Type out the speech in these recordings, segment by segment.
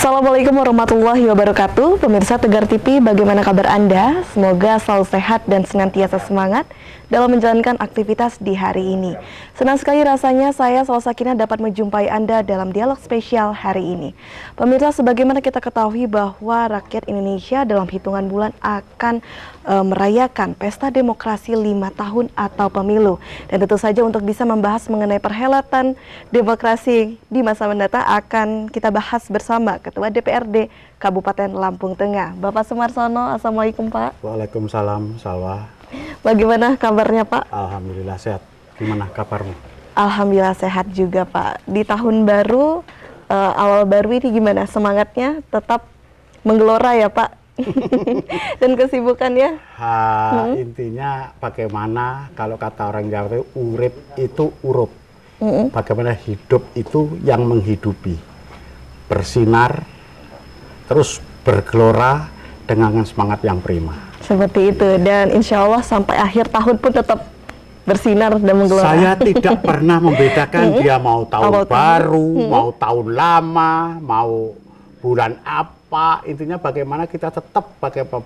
Assalamualaikum warahmatullahi wabarakatuh. Pemirsa Tegar TV, bagaimana kabar Anda? Semoga selalu sehat dan senantiasa semangat dalam menjalankan aktivitas di hari ini. Senang sekali rasanya saya, Salwa Sakinah, dapat menjumpai Anda dalam dialog spesial hari ini. Pemirsa, sebagaimana kita ketahui bahwa rakyat Indonesia dalam hitungan bulan akan merayakan pesta demokrasi 5 tahun atau pemilu. Dan tentu saja untuk bisa membahas mengenai perhelatan demokrasi di masa mendatang akan kita bahas bersama Ketua DPRD Kabupaten Lampung Tengah, Bapak Sumarsono. Assalamualaikum, Pak. Waalaikumsalam, Salwa. Bagaimana kabarnya, Pak? Alhamdulillah sehat. Gimana kabarmu? Alhamdulillah sehat juga, Pak. Di tahun baru, awal baru ini gimana? Semangatnya tetap menggelora ya, Pak? Dan kesibukannya? Intinya bagaimana kalau kata orang Jawa itu urip itu urup. Bagaimana hidup itu yang menghidupi. Bersinar, terus bergelora dengan semangat yang prima. Seperti itu, dan insya Allah sampai akhir tahun pun tetap bersinar dan menggelora. Saya tidak pernah membedakan dia mau tahun baru, mau tahun lama, mau bulan apa. Intinya bagaimana kita tetap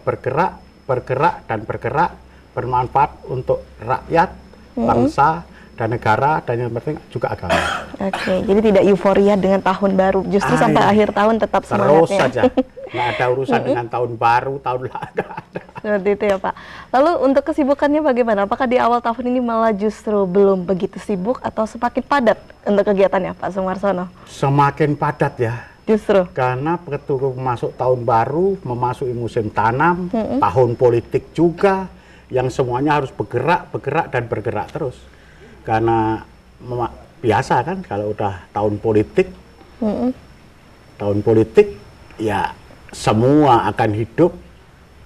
bergerak dan bergerak bermanfaat untuk rakyat, bangsa, dan negara, dan yang penting juga agama. Oke, jadi tidak euforia dengan tahun baru, justru sampai akhir tahun tetap semangatnya. Terus saja, nggak ada urusan dengan tahun baru, tahun lama, nggak ada. Seperti itu ya, Pak. Lalu untuk kesibukannya bagaimana? Apakah di awal tahun ini malah justru belum begitu sibuk atau semakin padat untuk kegiatannya, Pak Sumarsono? Semakin padat ya. Justru? Karena begitu masuk tahun baru, memasuki musim tanam, tahun politik juga, yang semuanya harus bergerak dan bergerak terus. Karena biasa kan kalau udah tahun politik ya semua akan hidup,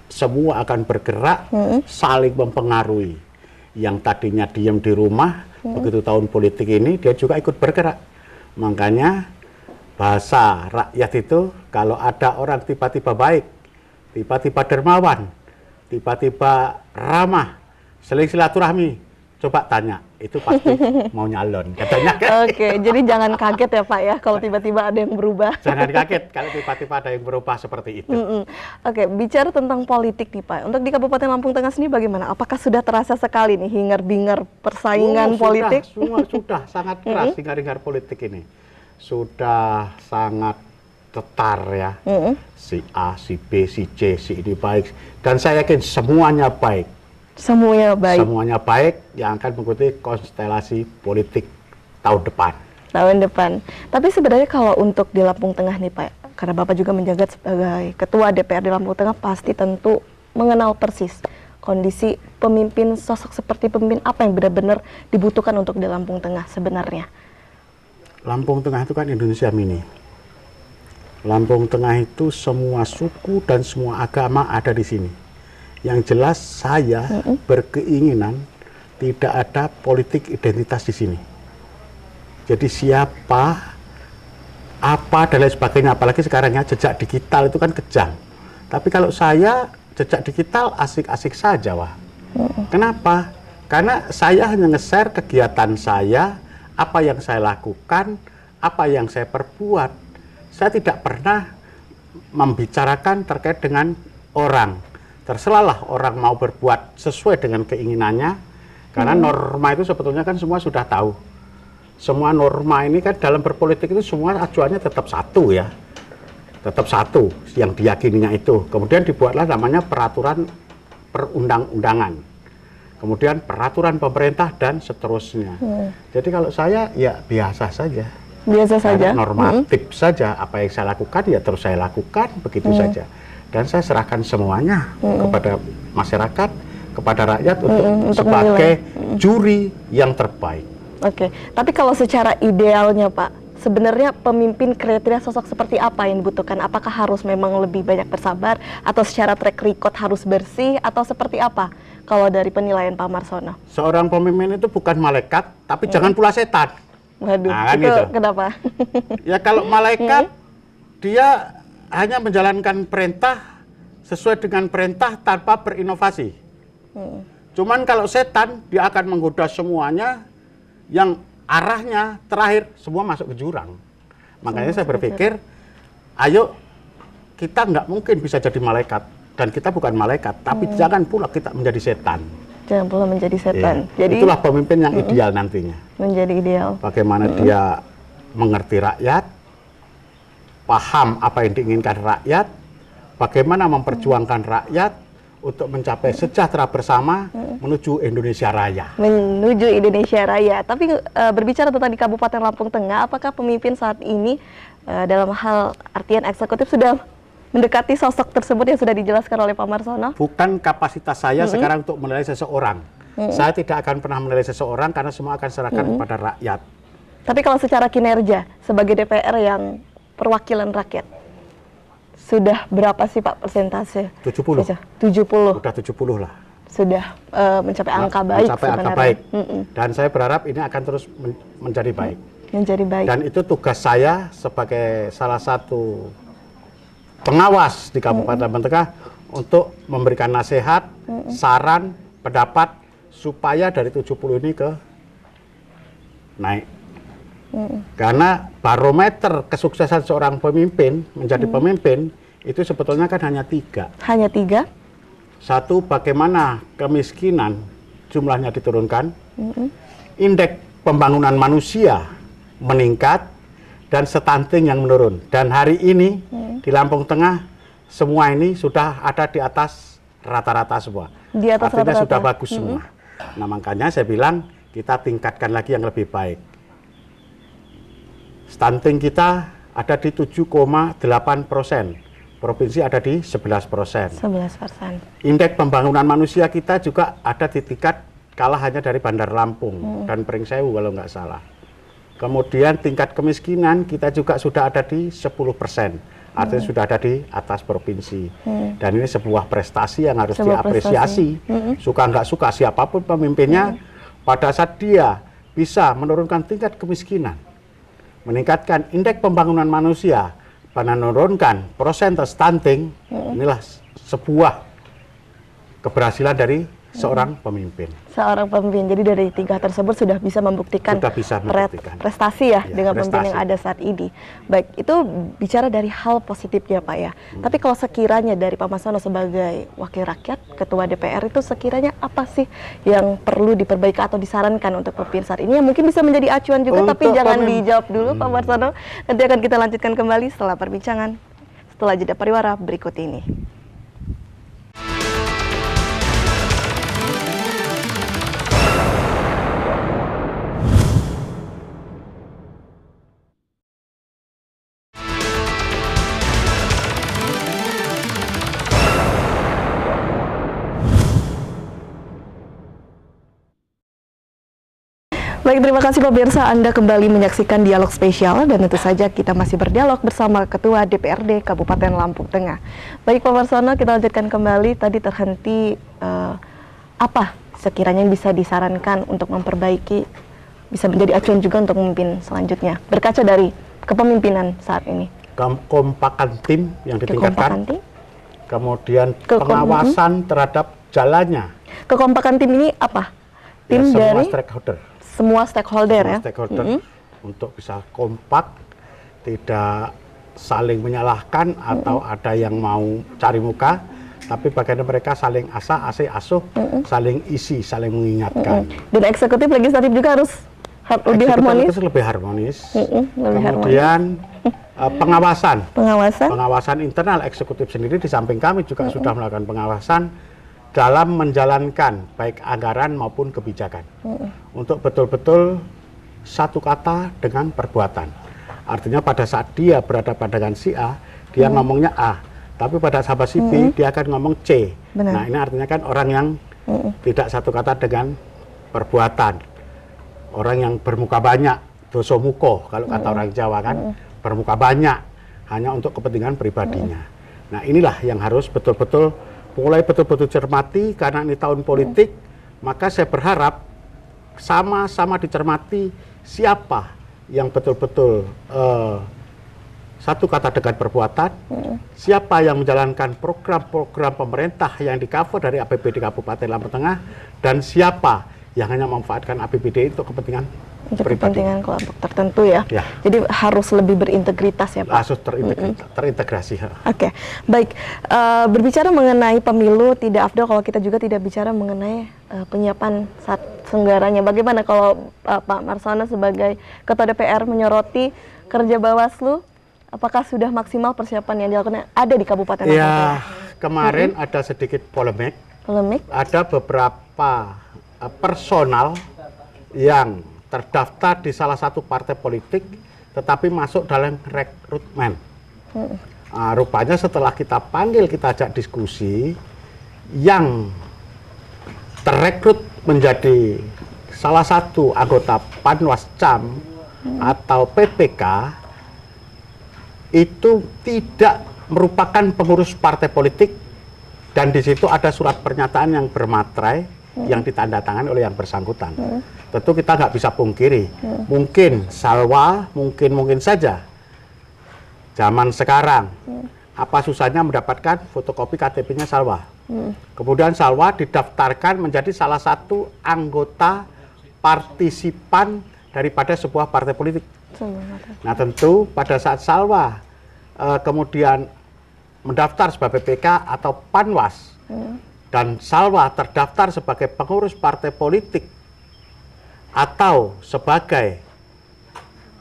semua akan bergerak, saling mempengaruhi. Yang tadinya diam di rumah, begitu tahun politik ini dia juga ikut bergerak. Makanya bahasa rakyat itu kalau ada orang tiba-tiba baik, tiba-tiba dermawan, tiba-tiba ramah, seling silaturahmi, coba tanya, itu pasti mau nyalon, katanya. Oke, jadi jangan kaget ya, Pak ya, kalau tiba-tiba ada yang berubah. Jangan kaget kalau tiba-tiba ada yang berubah seperti itu. Oke, bicara tentang politik nih, Pak. Untuk di Kabupaten Lampung Tengah sendiri bagaimana? Apakah sudah terasa sekali nih hingar-bingar persaingan politik? Sudah sangat keras hingar-bingar politik ini. Sudah sangat tetar ya. Si A, si B, si C, si ini baik. Dan saya yakin semuanya baik. Semuanya baik. Semuanya baik yang akan mengikuti konstelasi politik tahun depan. Tahun depan. Tapi sebenarnya kalau untuk di Lampung Tengah nih, Pak, karena Bapak juga menjabat sebagai Ketua DPRD Lampung Tengah, pasti tentu mengenal persis kondisi pemimpin, sosok seperti pemimpin apa yang benar-benar dibutuhkan untuk di Lampung Tengah sebenarnya. Lampung Tengah itu kan Indonesia mini. Lampung Tengah itu semua suku dan semua agama ada di sini. Yang jelas saya berkeinginan tidak ada politik identitas di sini. Jadi siapa, apa dan lain sebagainya, apalagi sekarang ya jejak digital itu kan kejam. Tapi kalau saya jejak digital asik-asik saja, wah. Kenapa? Karena saya hanya nge-share kegiatan saya, apa yang saya lakukan, apa yang saya perbuat. Saya tidak pernah membicarakan terkait dengan orang. Terserahlah orang mau berbuat sesuai dengan keinginannya, karena norma itu sebetulnya kan semua sudah tahu. Semua norma ini kan dalam berpolitik itu semua acuannya tetap satu ya. Tetap satu yang diyakininya itu. Kemudian dibuatlah namanya peraturan perundang-undangan. Kemudian peraturan pemerintah dan seterusnya. Jadi kalau saya ya biasa saja. Biasa saja. Normatif saja, apa yang saya lakukan ya terus saya lakukan, begitu saja. Dan saya serahkan semuanya kepada masyarakat, kepada rakyat untuk sebagai juri yang terbaik. Oke, tapi kalau secara idealnya, Pak, sebenarnya pemimpin kriteria sosok seperti apa yang dibutuhkan? Apakah harus memang lebih banyak bersabar, atau secara track record harus bersih, atau seperti apa kalau dari penilaian Pak Marsono? Seorang pemimpin itu bukan malaikat, tapi jangan pula setan. Waduh, nah, kan itu gitu. Kenapa? Ya kalau malaikat, dia hanya menjalankan perintah sesuai dengan perintah tanpa berinovasi. Cuman kalau setan, dia akan menggoda semuanya yang arahnya terakhir semua masuk ke jurang. Makanya saya berpikir ayo kita nggak mungkin bisa jadi malaikat, dan kita bukan malaikat, tapi jangan pula kita menjadi setan. Jangan pula menjadi setan. Ya, Jadi itulah pemimpin yang ideal nantinya. menjadi ideal. Bagaimana dia mengerti rakyat, paham apa yang diinginkan rakyat, bagaimana memperjuangkan rakyat untuk mencapai sejahtera bersama menuju Indonesia Raya. Menuju Indonesia Raya. Tapi berbicara tentang di Kabupaten Lampung Tengah, apakah pemimpin saat ini dalam hal artian eksekutif sudah mendekati sosok tersebut yang sudah dijelaskan oleh Pak Marsono? Bukan kapasitas saya sekarang untuk menilai seseorang. Saya tidak akan pernah menilai seseorang karena semua akan serahkan kepada rakyat. Tapi kalau secara kinerja sebagai DPR yang perwakilan rakyat, sudah berapa sih Pak persentase? 70. 70. Udah 70 lah. Sudah mencapai angka baik Mencapai angka sebenarnya. baik. Dan saya berharap ini akan terus menjadi baik. Menjadi baik. Dan itu tugas saya sebagai salah satu pengawas di Kabupaten Lampung Tengah untuk memberikan nasihat, saran, pendapat supaya dari 70 ini ke naik. Karena barometer kesuksesan seorang pemimpin menjadi pemimpin itu sebetulnya kan hanya 3. Hanya 3? Satu, bagaimana kemiskinan jumlahnya diturunkan, indeks pembangunan manusia meningkat, dan stunting yang menurun. Dan hari ini di Lampung Tengah semua ini sudah ada di atas rata-rata semua. Di atas Artinya rata-rata. sudah bagus semua. Nah makanya saya bilang kita tingkatkan lagi yang lebih baik. Stunting kita ada di 7,8%, provinsi ada di 11%. 11%. Indeks pembangunan manusia kita juga ada di tingkat kalah hanya dari Bandar Lampung dan Pringsewu kalau nggak salah. Kemudian tingkat kemiskinan kita juga sudah ada di 10%, artinya sudah ada di atas provinsi. Dan ini sebuah prestasi yang harus Sebuah diapresiasi. Suka nggak suka siapapun pemimpinnya, pada saat dia bisa menurunkan tingkat kemiskinan, meningkatkan indeks pembangunan manusia, menurunkan persentase stunting, inilah sebuah keberhasilan dari seorang pemimpin. Seorang pemimpin. Jadi dari 3 tersebut sudah bisa membuktikan, Sudah bisa membuktikan. prestasi ya, Ya, dengan pemimpin prestasi. yang ada saat ini. Baik, itu bicara dari hal positifnya Pak ya. Tapi kalau sekiranya dari Pak Marsono sebagai wakil rakyat, ketua DPR itu sekiranya apa sih yang perlu diperbaiki atau disarankan untuk pemimpin saat ini? Yang mungkin bisa menjadi acuan juga, Untuk tapi jangan pemimpin. dijawab dulu Pak Marsono. Nanti akan kita lanjutkan kembali setelah perbincangan, setelah jeda pariwara berikut ini. Baik, terima kasih pemirsa, Anda kembali menyaksikan dialog spesial dan tentu saja kita masih berdialog bersama Ketua DPRD Kabupaten Lampung Tengah. Baik Pak Marsono, kita lanjutkan kembali. Tadi terhenti apa sekiranya yang bisa disarankan untuk memperbaiki, bisa menjadi acuan juga untuk memimpin selanjutnya, berkaca dari kepemimpinan saat ini. Kekompakan tim yang Kekompakan ditingkatkan, tim. kemudian pengawasan terhadap jalannya. Kekompakan tim ini apa? Ya, Tim semua dari stakeholder. semua stakeholder ya. Stakeholder untuk bisa kompak, tidak saling menyalahkan atau ada yang mau cari muka, tapi bagaimana mereka saling asuh, saling isi, saling mengingatkan. Dan eksekutif legislatif juga harus lebih Eksekutif harmonis. itu lebih harmonis. Lebih Kemudian pengawasan. Pengawasan. Pengawasan internal eksekutif sendiri di samping kami juga sudah melakukan pengawasan dalam menjalankan baik anggaran maupun kebijakan. Untuk betul-betul satu kata dengan perbuatan. Artinya pada saat dia berhadapan dengan si A, dia ngomongnya A. Tapi pada sahabat si B, dia akan ngomong C. Benar. Nah ini artinya kan orang yang tidak satu kata dengan perbuatan. Orang yang bermuka banyak, doso muko, kalau kata orang Jawa kan, bermuka banyak, hanya untuk kepentingan pribadinya. Nah inilah yang harus betul-betul mulai betul-betul cermati, karena ini tahun politik, maka saya berharap sama-sama dicermati siapa yang betul-betul satu kata dengan perbuatan, siapa yang menjalankan program-program pemerintah yang di-cover dari APBD Kabupaten Lampung Tengah, dan siapa yang hanya memanfaatkan APBD untuk kepentingan Untuk pribadi. kepentingan kelompok tertentu ya. Ya. Jadi harus lebih berintegritas ya Pak. Harus terintegrasi. Oke, baik. Berbicara mengenai pemilu, tidak afdol kalau kita juga tidak bicara mengenai penyiapan saat senggaranya. Bagaimana kalau Pak Marsono sebagai Ketua DPR menyoroti kerja Bawaslu, apakah sudah maksimal persiapan yang dilakukan ada di Kabupaten Lampung? Ya, kemarin ada sedikit polemik. Polemik? Ada beberapa personal yang terdaftar di salah satu partai politik tetapi masuk dalam rekrutmen. Rupanya setelah kita panggil, kita ajak diskusi, yang terrekrut menjadi salah satu anggota Panwascam atau PPK itu tidak merupakan pengurus partai politik, dan di situ ada surat pernyataan yang bermaterai yang ditandatangani oleh yang bersangkutan. Tentu kita nggak bisa pungkiri, mungkin Salwa, mungkin saja zaman sekarang apa susahnya mendapatkan fotokopi KTP-nya Salwa. Kemudian Salwa didaftarkan menjadi salah satu anggota partisipan daripada sebuah partai politik. Nah tentu pada saat Salwa kemudian mendaftar sebagai PPK atau Panwas, dan Salwa terdaftar sebagai pengurus partai politik atau sebagai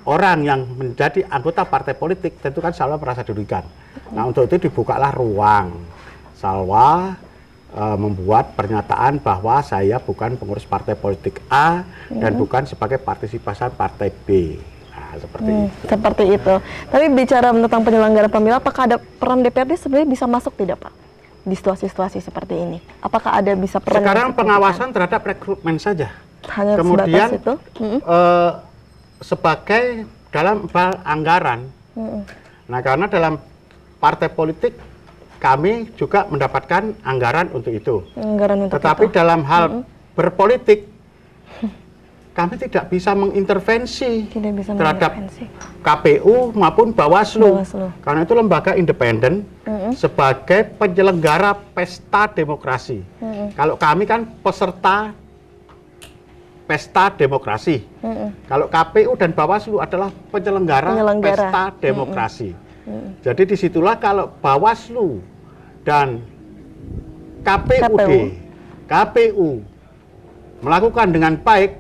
orang yang menjadi anggota partai politik, tentu kan Salwa merasa dirugikan. Nah untuk itu dibukalah ruang. Salwa membuat pernyataan bahwa saya bukan pengurus partai politik A dan bukan sebagai partisipan partai B. Nah, seperti itu. Seperti itu. Tapi bicara tentang penyelenggara pemilu, apakah ada peran DPRD sebenarnya bisa masuk tidak Pak? Di situasi-situasi seperti ini. Apakah ada bisa peran? Sekarang pengawasan terhadap rekrutmen saja. Hanya kemudian sebatas itu? Sebagai dalam hal anggaran. Nah karena dalam partai politik kami juga mendapatkan anggaran untuk itu. Anggaran untuk tetapi itu. dalam hal berpolitik kami tidak bisa mengintervensi Tidak bisa terhadap mengintervensi. KPU maupun Bawaslu. Karena itu lembaga independen sebagai penyelenggara pesta demokrasi. Kalau kami kan peserta pesta demokrasi. Kalau KPU dan Bawaslu adalah penyelenggara pesta demokrasi. Jadi disitulah kalau Bawaslu dan KPU melakukan dengan baik,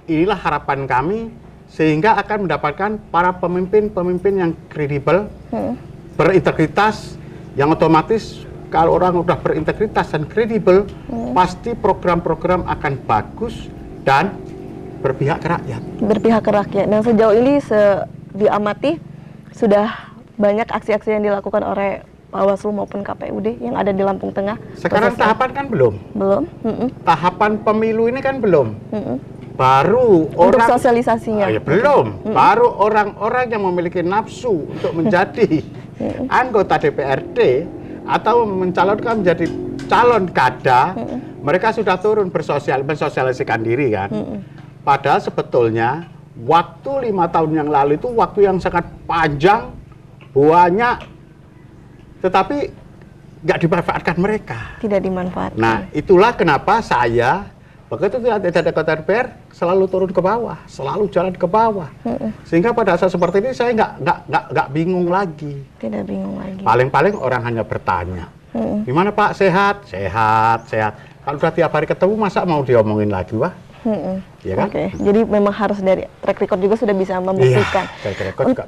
inilah harapan kami sehingga akan mendapatkan para pemimpin-pemimpin yang kredibel, berintegritas, yang otomatis kalau orang sudah berintegritas dan kredibel, pasti program-program akan bagus dan berpihak ke rakyat. Berpihak ke rakyat. Dan sejauh ini diamati sudah banyak aksi-aksi yang dilakukan oleh Bawaslu maupun KPUD yang ada di Lampung Tengah. Sekarang tahapan kan belum. Belum. Tahapan pemilu ini kan belum. Baru untuk orang sosialisasinya. Belum. Baru orang-orang yang memiliki nafsu untuk menjadi anggota DPRD atau mencalonkan menjadi calon kada, mereka sudah turun mensosialisasikan diri kan. Padahal sebetulnya waktu 5 tahun yang lalu itu waktu yang sangat panjang, banyak, tetapi nggak dimanfaatkan mereka. Tidak dimanfaatkan. Nah itulah kenapa saya begitu tidak ada kota DPR selalu turun ke bawah, selalu jalan ke bawah, sehingga pada saat seperti ini saya nggak bingung lagi. Tidak bingung lagi. Paling-paling orang hanya bertanya, gimana Pak, sehat? Sehat. Kalau udah tiap hari ketemu masa mau diomongin lagi, Wah? Ya kan? Oke. Jadi memang harus dari track record juga sudah bisa membuktikan. Iya, track record juga.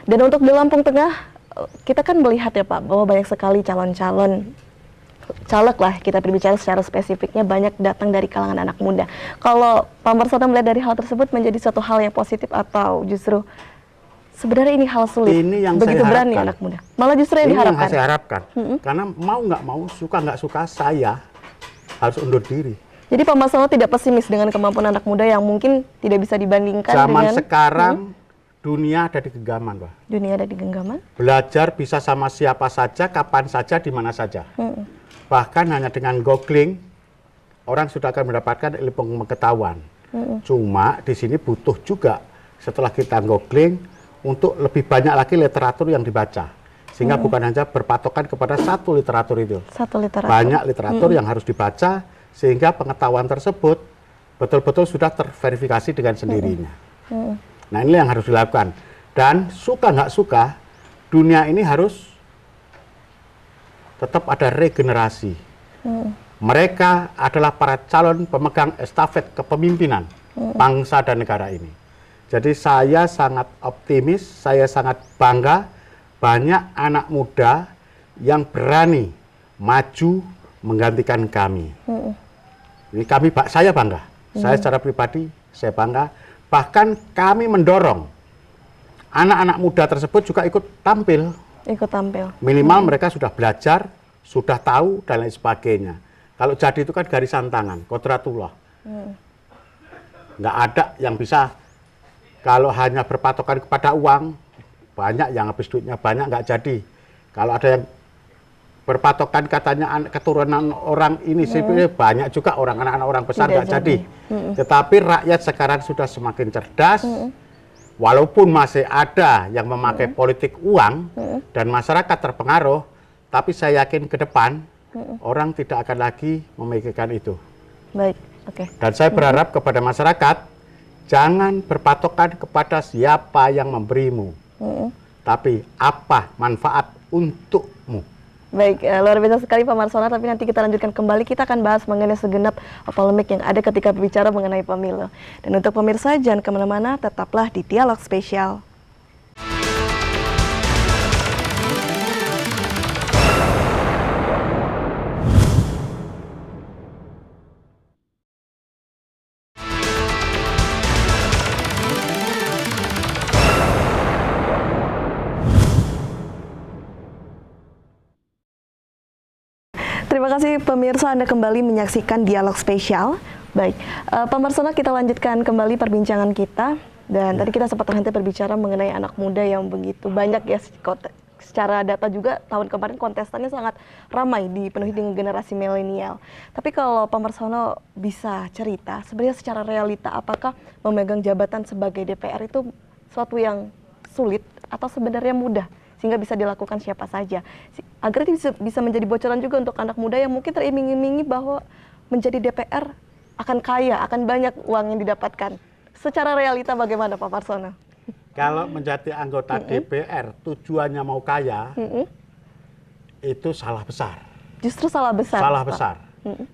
Dan untuk di Lampung Tengah, kita kan melihat ya Pak, bahwa banyak sekali calon-calon caleg lah, kita berbicara secara spesifiknya banyak datang dari kalangan anak muda. Kalau Pak Marsono melihat dari hal tersebut menjadi suatu hal yang positif atau justru sebenarnya ini hal sulit? Ini yang begitu saya berani harapkan. anak muda. Malah justru yang diharapkan. Ini yang saya harapkan. Karena mau nggak mau, suka nggak suka, saya harus undur diri. Jadi Pak Marsono tidak pesimis dengan kemampuan anak muda yang mungkin tidak bisa dibandingkan zaman dengan sekarang. Dunia ada di genggaman, Pak. Dunia ada di genggaman. Belajar bisa sama siapa saja, kapan saja, di mana saja. Bahkan hanya dengan googling, orang sudah akan mendapatkan ilmu pengetahuan. Cuma di sini butuh juga setelah kita googling untuk lebih banyak lagi literatur yang dibaca. Sehingga bukan hanya berpatokan kepada satu literatur itu. Satu literatur. Banyak literatur yang harus dibaca sehingga pengetahuan tersebut betul-betul sudah terverifikasi dengan sendirinya. Nah, ini yang harus dilakukan. Dan suka nggak suka, dunia ini harus tetap ada regenerasi. Mereka adalah para calon pemegang estafet kepemimpinan bangsa dan negara ini. Jadi saya sangat optimis, saya sangat bangga banyak anak muda yang berani maju menggantikan kami. Ini saya bangga. Saya secara pribadi saya bangga. Bahkan kami mendorong anak-anak muda tersebut juga ikut tampil. Ikut tampil. Minimal mereka sudah belajar, sudah tahu dan lain sebagainya. Kalau jadi itu kan garisan tangan, kodratullah. Nggak ada yang bisa, kalau hanya berpatokan kepada uang, banyak yang habis duitnya banyak nggak jadi. Kalau ada yang berpatokan katanya keturunan orang ini, banyak juga anak-anak orang besar nggak jadi. Tetapi rakyat sekarang sudah semakin cerdas, walaupun masih ada yang memakai politik uang dan masyarakat terpengaruh, tapi saya yakin ke depan orang tidak akan lagi memikirkan itu. Baik, oke. Dan saya berharap kepada masyarakat, jangan berpatokan kepada siapa yang memberimu, tapi apa manfaat untukmu. Baik, luar biasa sekali Pak Marsono, tapi nanti kita lanjutkan kembali. Kita akan bahas mengenai segenap polemik yang ada ketika berbicara mengenai pemilu. Dan untuk pemirsa, jangan kemana-mana, tetaplah di Dialog Spesial. Terima kasih pemirsa, Anda kembali menyaksikan Dialog Spesial. Baik, Pak Marsono, kita lanjutkan kembali perbincangan kita. Dan tadi kita sempat terhenti berbicara mengenai anak muda yang begitu banyak ya. Secara data juga tahun kemarin kontestannya sangat ramai dipenuhi dengan generasi milenial. Tapi kalau Pak Marsono bisa cerita, sebenarnya secara realita apakah memegang jabatan sebagai DPR itu suatu yang sulit atau sebenarnya mudah? Sehingga bisa dilakukan siapa saja. Agar ini bisa menjadi bocoran juga untuk anak muda yang mungkin teriming-imingi bahwa menjadi DPR akan kaya, akan banyak uang yang didapatkan. Secara realita bagaimana Pak Marsono? Kalau menjadi anggota DPR tujuannya mau kaya, itu salah besar. Justru salah besar. Salah Pak. besar.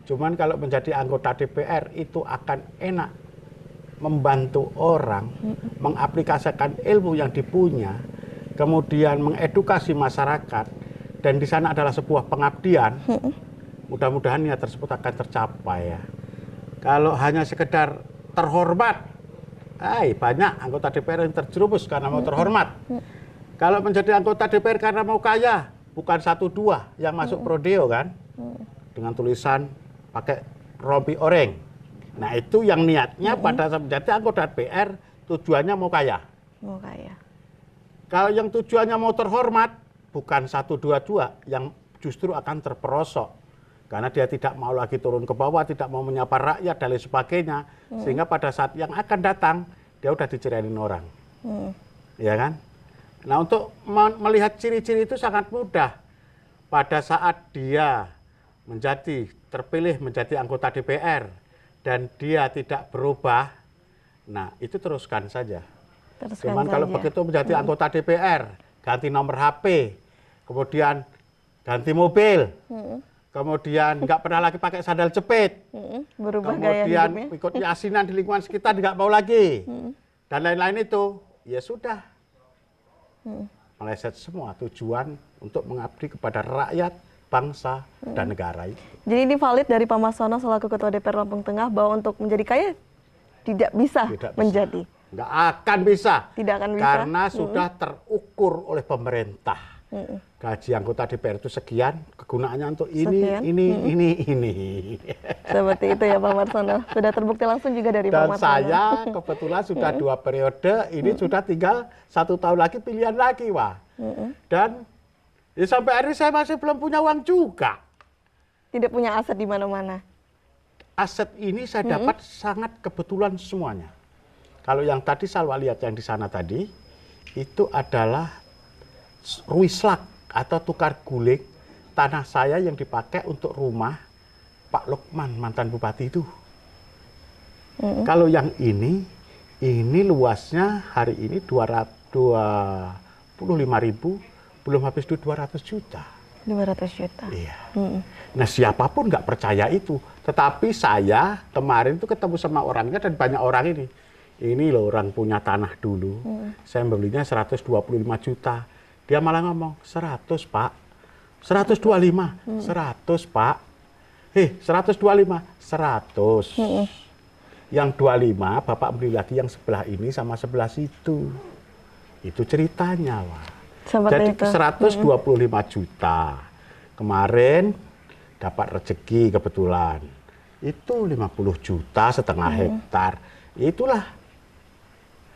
Cuman kalau menjadi anggota DPR itu akan enak membantu orang, mengaplikasikan ilmu yang dipunya, kemudian mengedukasi masyarakat, dan di sana adalah sebuah pengabdian. Mudah-mudahan niat tersebut akan tercapai ya. Kalau hanya sekedar terhormat, banyak anggota DPR yang terjerumus karena mau terhormat. Kalau menjadi anggota DPR karena mau kaya, bukan 1-2 yang masuk prodeo kan, dengan tulisan pakai rompi oranye. Nah itu yang niatnya pada saat menjadi anggota DPR tujuannya mau kaya. Mau kaya. Kalau yang tujuannya mau terhormat, bukan 1-2 yang justru akan terperosok. Karena dia tidak mau lagi turun ke bawah, tidak mau menyapa rakyat, dan lain sebagainya. Sehingga pada saat yang akan datang, dia udah dicerainin orang. Ya kan? Nah untuk melihat ciri-ciri itu sangat mudah. Pada saat dia terpilih menjadi anggota DPR, dan dia tidak berubah, nah itu teruskan saja. Cuman kalau begitu menjadi anggota DPR, ganti nomor HP, kemudian ganti mobil, kemudian nggak pernah lagi pakai sandal jepit, berubah kemudian ikut yasinan di lingkungan sekitar nggak mau lagi, dan lain-lain itu, ya sudah, meleset semua tujuan untuk mengabdi kepada rakyat, bangsa, dan negara itu. Jadi ini valid dari Pak Marsono selaku Ketua DPR Lampung Tengah bahwa untuk menjadi kaya tidak bisa menjadi. Nggak akan bisa. Tidak akan bisa. Karena sudah terukur oleh pemerintah. Gaji anggota DPR itu sekian, kegunaannya untuk ini. Seperti itu ya Pak Marsono. Sudah terbukti langsung juga dari Pak Dan Marsono. saya kebetulan sudah 2 periode, ini sudah tinggal 1 tahun lagi, pilihan lagi, Wah. Dan ya sampai hari ini saya masih belum punya uang juga. Tidak punya aset di mana-mana. Aset ini saya dapat sangat kebetulan semuanya. Kalau yang tadi saya lihat yang di sana tadi, itu adalah ruislak atau tukar guling tanah saya yang dipakai untuk rumah Pak Lukman, mantan bupati itu. Kalau yang ini luasnya hari ini 225.000, belum habis duit 200 juta. 200 juta. Iya. Nah, siapapun nggak percaya itu. Tetapi saya kemarin tuh ketemu sama orangnya dan banyak orang ini. Ini loh orang punya tanah dulu. Saya belinya 125 juta. Dia malah ngomong, 100 Pak. 125. 100 Pak. 125. 100. Yang 25 Bapak beli lagi yang sebelah ini sama sebelah situ. Itu ceritanya, Wah. Jadi Seperti itu. 125 juta. Kemarin dapat rezeki kebetulan. Itu 50 juta setengah hektar. Itulah.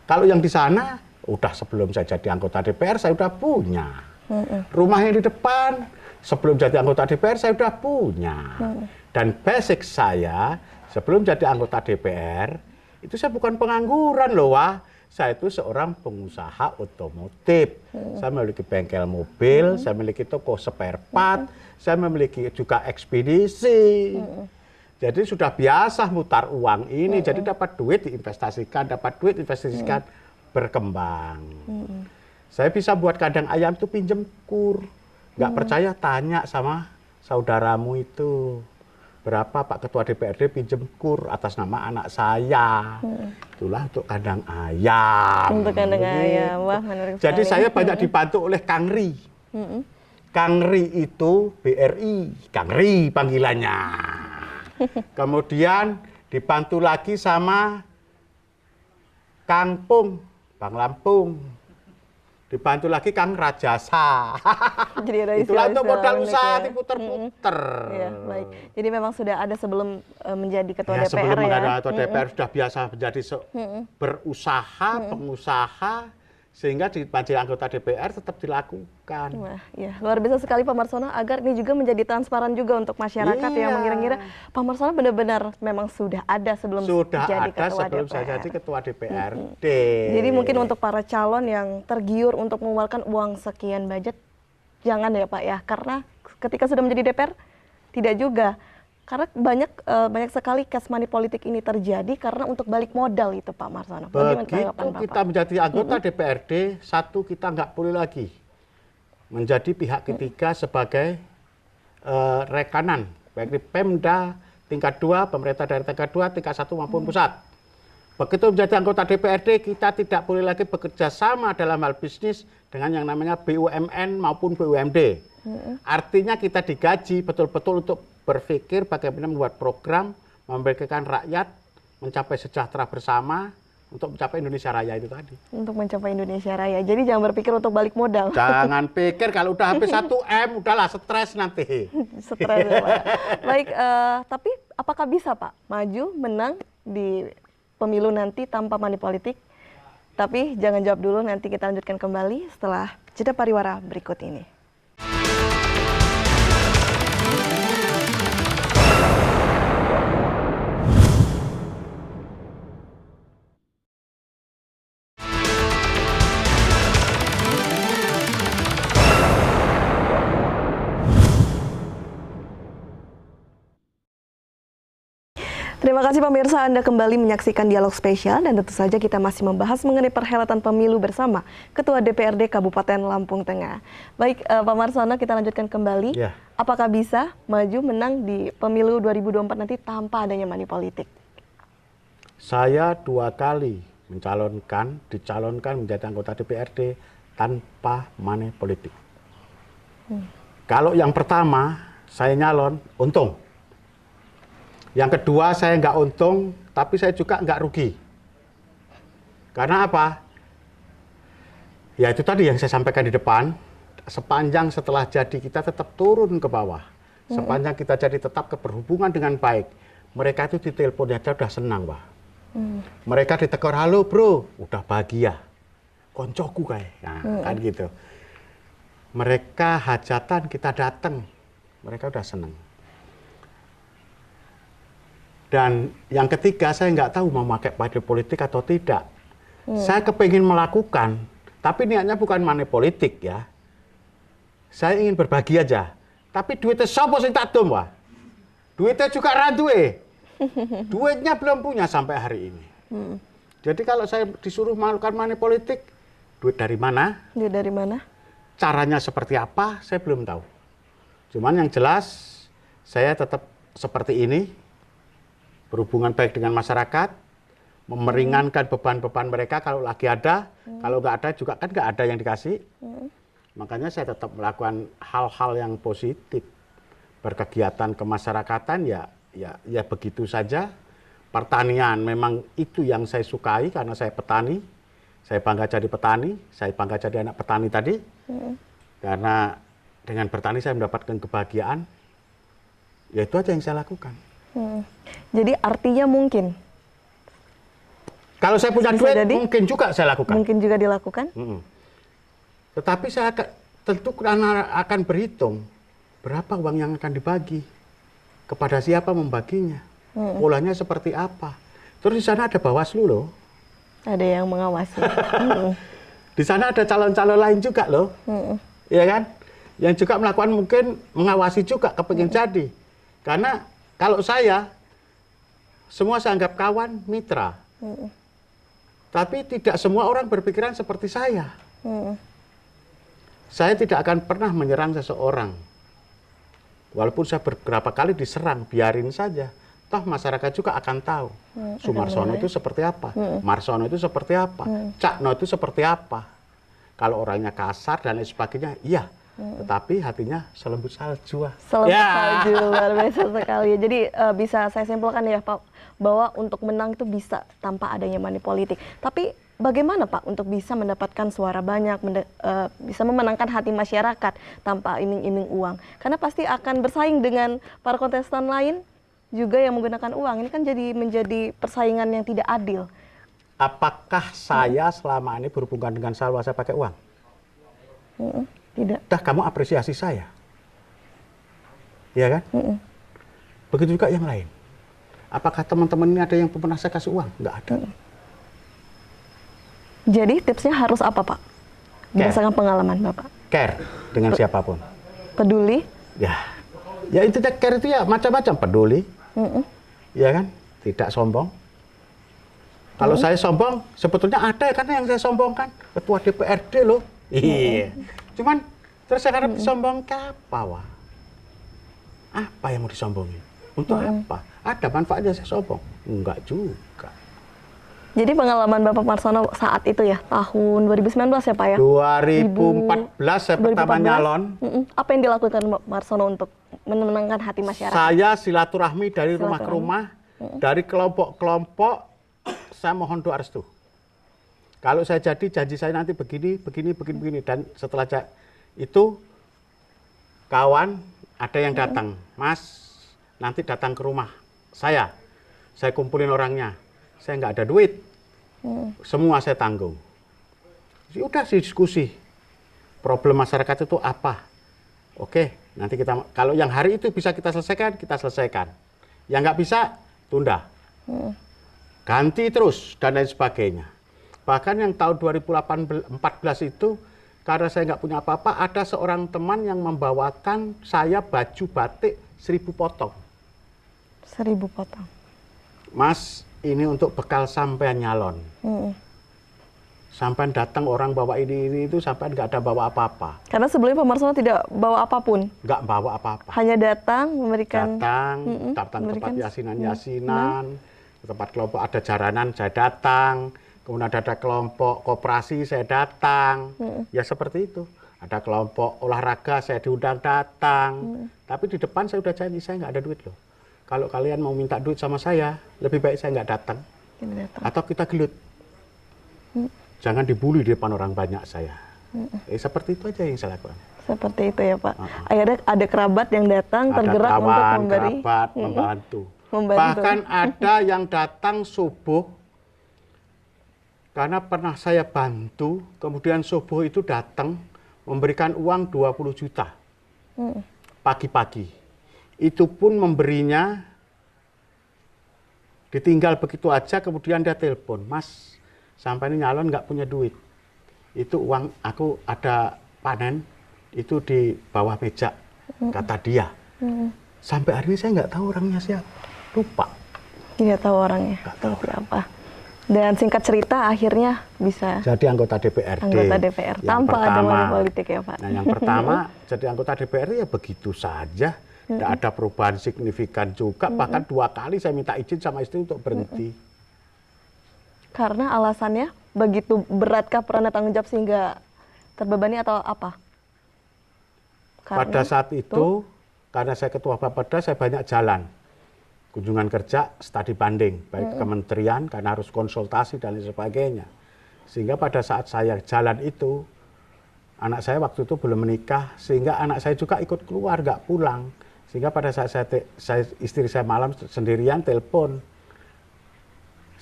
Kalau yang di sana, udah sebelum saya jadi anggota DPR, saya udah punya. Rumah yang di depan, sebelum jadi anggota DPR, saya udah punya. Dan basic saya, sebelum jadi anggota DPR, itu saya bukan pengangguran loh, Wah. Saya itu seorang pengusaha otomotif. Saya memiliki bengkel mobil, saya memiliki toko spare part, saya memiliki juga ekspedisi. Jadi sudah biasa mutar uang ini, jadi dapat duit diinvestasikan, berkembang. Saya bisa buat kandang ayam itu pinjem kur. Nggak percaya tanya sama saudaramu itu. Berapa Pak Ketua DPRD pinjem kur atas nama anak saya. Itulah untuk kandang ayam. Untuk kandang ayam, wah menarik sekali. Jadi saya banyak dibantu oleh Kang Ri. Kang Ri itu BRI, Kang Ri panggilannya. Kemudian dibantu lagi sama Kang Pung, Bang Lampung. Dibantu lagi Kang Rajasa. Jadi ada Itulah untuk modal unik usaha ya. diputer-puter. Ya, baik. Jadi memang sudah ada sebelum menjadi ketua DPR Sebelum ya. menjadi ketua DPR sudah biasa menjadi berusaha, pengusaha, sehingga menjadi anggota DPR tetap dilakukan. Wah, ya luar biasa sekali Pak Marsono, agar ini juga menjadi transparan juga untuk masyarakat yang mengira-ngira Pak Marsono benar-benar memang sudah ada sebelum jadi ketua sebelum DPR. saya jadi ketua DPRD. Jadi mungkin untuk para calon yang tergiur untuk mengeluarkan uang sekian budget, jangan ya Pak ya, karena ketika sudah menjadi DPR tidak juga. Karena banyak sekali cash money politik ini terjadi karena untuk balik modal itu Pak Marsono. Begitu kita menjadi anggota DPRD, satu kita nggak boleh lagi menjadi pihak ketiga sebagai rekanan, baik di Pemda tingkat 2, pemerintah daerah tingkat 2, tingkat 1 maupun pusat. Begitu menjadi anggota DPRD, kita tidak boleh lagi bekerja sama dalam hal bisnis dengan yang namanya BUMN maupun BUMD. Artinya kita digaji betul-betul untuk berpikir bagaimana membuat program, membagikan rakyat, mencapai sejahtera bersama, untuk mencapai Indonesia Raya itu tadi. Untuk mencapai Indonesia Raya. Jadi jangan berpikir untuk balik modal. Jangan pikir kalau udah habis 1M, udahlah stres nanti. Stres ya, Pak. Baik, tapi apakah bisa Pak maju, menang di pemilu nanti tanpa money politik? Tapi jangan jawab dulu, nanti kita lanjutkan kembali setelah jeda pariwara berikut ini. Terima kasih pemirsa, Anda kembali menyaksikan Dialog Spesial dan tentu saja kita masih membahas mengenai perhelatan pemilu bersama Ketua DPRD Kabupaten Lampung Tengah. Baik, Pak Marsono, kita lanjutkan kembali. Ya. Apakah bisa maju menang di pemilu 2024 nanti tanpa adanya money politik? Saya 2 kali dicalonkan menjadi anggota DPRD tanpa money politik. Kalau yang pertama saya nyalon, untung. Yang kedua saya nggak untung, tapi saya juga nggak rugi. Karena apa? Ya itu tadi yang saya sampaikan di depan, sepanjang setelah jadi kita tetap turun ke bawah. Sepanjang kita jadi tetap berhubungan dengan baik. Mereka itu ditelepon aja udah senang, Pak. Mereka ditegur, halo bro, udah bahagia. Koncoku kayak, nah, kan gitu. Mereka hajatan, kita datang. Mereka udah senang. Dan yang ketiga, saya nggak tahu mau pakai partai politik atau tidak. Saya kepingin melakukan, tapi niatnya bukan money politik ya. Saya ingin berbagi aja. Tapi duitnya sopo sing tak dom, Wah. Duitnya juga ra duwe. Duitnya belum punya sampai hari ini. Jadi kalau saya disuruh melakukan money politik, duit dari mana? Duit dari mana? Caranya seperti apa? Saya belum tahu. Cuman yang jelas, saya tetap seperti ini, berhubungan baik dengan masyarakat, meringankan beban-beban mereka kalau lagi ada, kalau nggak ada juga kan nggak ada yang dikasih. Makanya saya tetap melakukan hal-hal yang positif, berkegiatan kemasyarakatan ya begitu saja. Pertanian memang itu yang saya sukai karena saya petani, saya bangga jadi petani, saya bangga jadi anak petani tadi, karena dengan bertani saya mendapatkan kebahagiaan. Ya itu aja yang saya lakukan. Jadi artinya mungkin. Kalau saya punya Bisa duit, jadi? mungkin juga saya lakukan. Mungkin juga dilakukan. Tetapi saya tentu akan berhitung berapa uang yang akan dibagi, kepada siapa membaginya, polanya seperti apa. Terus di sana ada Bawaslu loh. Ada yang mengawasi. Di sana ada calon-calon lain juga loh, ya kan? Yang juga melakukan mungkin mengawasi juga kepingin jadi. Karena kalau saya semua saya anggap kawan, mitra. Tapi tidak semua orang berpikiran seperti saya. Saya tidak akan pernah menyerang seseorang. Walaupun saya beberapa kali diserang, biarin saja. Toh masyarakat juga akan tahu. Sumarsono itu seperti apa, Marsono itu seperti apa, Cakno itu seperti apa. Kalau orangnya kasar dan lain sebagainya, iya. Tetapi hatinya selembut salju. Selembut salju, luar biasa sekali. Jadi bisa saya simpulkan ya Pak, bahwa untuk menang itu bisa tanpa adanya money politik. Tapi bagaimana Pak untuk bisa mendapatkan suara banyak, bisa memenangkan hati masyarakat tanpa iming-iming uang? Karena pasti akan bersaing dengan para kontestan lain juga yang menggunakan uang. Ini kan menjadi persaingan yang tidak adil. Apakah saya selama ini berhubungan dengan Salwa saya pakai uang? Tidak. Dah kamu apresiasi saya. Iya kan? Begitu juga yang lain. Apakah teman-teman ini ada yang pernah saya kasih uang? Enggak ada. Jadi tipsnya harus apa Pak? Berdasarkan pengalaman Bapak. Care dengan siapapun. Peduli. Ya itu care itu ya macam-macam. Peduli. Ya kan? Tidak sombong. Kalau saya sombong, sebetulnya ada kan yang saya sombongkan. Ketua DPRD loh. Iya. Cuman terus saya harap disombong ke apa, Wah? Apa yang mau disombongin? Untuk apa? Ada manfaatnya saya sombong? Enggak juga. Jadi pengalaman Bapak Marsono saat itu ya, tahun 2019 ya Pak ya? 2014 saya pertama 2014. nyalon. Apa yang dilakukan Bapak Marsono untuk menenangkan hati masyarakat? Saya silaturahmi dari rumah ke rumah, dari kelompok-kelompok, saya mohon doa restu. Kalau saya jadi, janji saya nanti begini. Dan setelah itu, kawan ada yang datang, Mas, nanti datang ke rumah saya kumpulin orangnya. Saya nggak ada duit, semua saya tanggung. Udah sih diskusi, problem masyarakat itu apa? Oke, nanti kita, kalau yang hari itu bisa kita selesaikan. Yang nggak bisa, tunda. Ganti terus, dan lain sebagainya. Bahkan yang tahun 2014 itu, karena saya nggak punya apa-apa, ada seorang teman yang membawakan saya baju batik 1000 potong. 1000 potong. Mas, ini untuk bekal sampean nyalon. Sampean datang orang bawa ini itu, sampean nggak ada bawa apa-apa. Karena sebelumnya Pak Marsono tidak bawa apapun. Nggak bawa apa-apa. Hanya datang, memberikan... Datang ke tempat yasinan, ke tempat kelompok ada jaranan, saya datang. Kemudian ada kelompok koperasi, saya datang. Ya seperti itu. Ada kelompok olahraga, saya diundang datang. Tapi di depan saya udah janji, saya nggak ada duit loh. Kalau kalian mau minta duit sama saya, lebih baik saya nggak datang. Atau kita gelut. Jangan dibully di depan orang banyak saya. Seperti itu aja yang saya lakukan. Seperti itu ya Pak. Akhirnya ada kerabat yang datang, tergerak kawan, untuk memberi. Kerabat, membantu. Bahkan ada yang datang subuh, karena pernah saya bantu, kemudian subuh itu datang, memberikan uang 20 juta. Pagi-pagi. Itu pun memberinya ditinggal begitu aja, kemudian dia telepon, Mas, sampai ini nyalon nggak punya duit. Itu uang aku ada panen, itu di bawah meja, kata dia. Sampai hari ini saya nggak tahu orangnya siapa, lupa. Tidak tahu orangnya Nggak tahu. seperti apa. Dan singkat cerita akhirnya bisa Jadi anggota DPRD. anggota DPR Yang tanpa ada pertama. money politik ya Pak. Nah, yang pertama jadi anggota DPRD ya begitu saja. Tidak ada perubahan signifikan juga. Bahkan 2 kali saya minta izin sama istri untuk berhenti. Karena alasannya begitu beratkah peran dan tanggung jawab sehingga terbebani atau apa? Pada saat itu, karena saya ketua Bapeda, saya banyak jalan. Kunjungan kerja, studi banding, baik kementerian, karena harus konsultasi dan lain sebagainya. Sehingga pada saat saya jalan itu, anak saya waktu itu belum menikah, sehingga anak saya juga ikut keluar, nggak pulang. Sehingga pada saat istri saya malam sendirian telepon,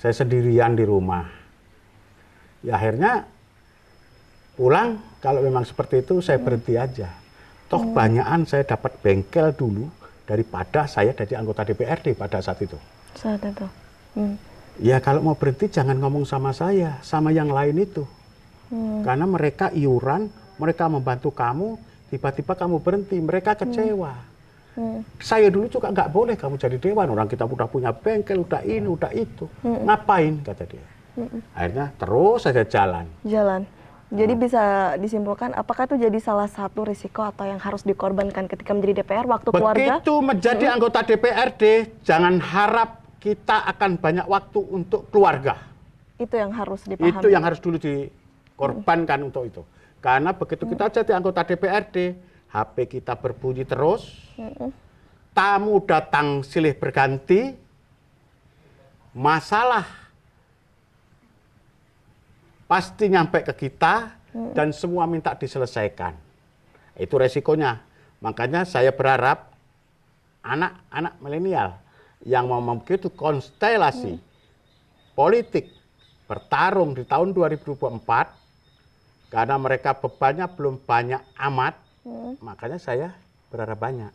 saya sendirian di rumah. Ya akhirnya pulang, kalau memang seperti itu saya berhenti aja. Toh banyakan saya dapat bengkel dulu, daripada saya jadi anggota DPRD pada saat itu. Saat itu. Ya kalau mau berhenti jangan ngomong sama saya, sama yang lain itu. Karena mereka iuran, mereka membantu kamu, tiba-tiba kamu berhenti, mereka kecewa. Saya dulu juga nggak boleh kamu jadi dewan, orang kita udah punya bengkel, udah ini, udah itu. Ngapain, kata dia. Akhirnya terus saja jalan. Jalan. Jadi bisa disimpulkan apakah itu jadi salah satu risiko atau yang harus dikorbankan ketika menjadi DPR waktu keluarga? Begitu menjadi anggota DPRD, jangan harap kita akan banyak waktu untuk keluarga. Itu yang harus dipahami. Itu yang harus dulu dikorbankan untuk itu. Karena begitu kita jadi anggota DPRD, HP kita berbunyi terus, tamu datang silih berganti, masalah pasti nyampe ke kita dan semua minta diselesaikan. Itu resikonya. Makanya saya berharap anak-anak milenial yang mau begitu konstelasi politik bertarung di tahun 2024 karena mereka bebannya belum banyak amat, makanya saya berharap banyak.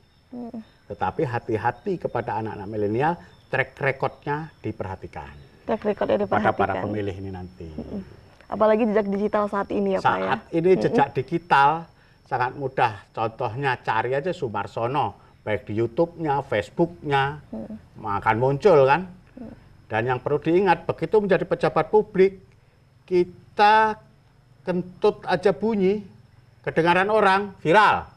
Tetapi hati-hati kepada anak-anak milenial, track recordnya diperhatikan. Track recordnya diperhatikan. Pada para pemilih ini nanti. Apalagi jejak digital saat ini ya Pak ya. Saat ini jejak digital sangat mudah. Contohnya cari aja Sumarsono, baik di YouTube-nya, Facebook-nya, akan muncul kan. Dan yang perlu diingat, begitu menjadi pejabat publik, kita kentut aja bunyi, kedengaran orang, viral.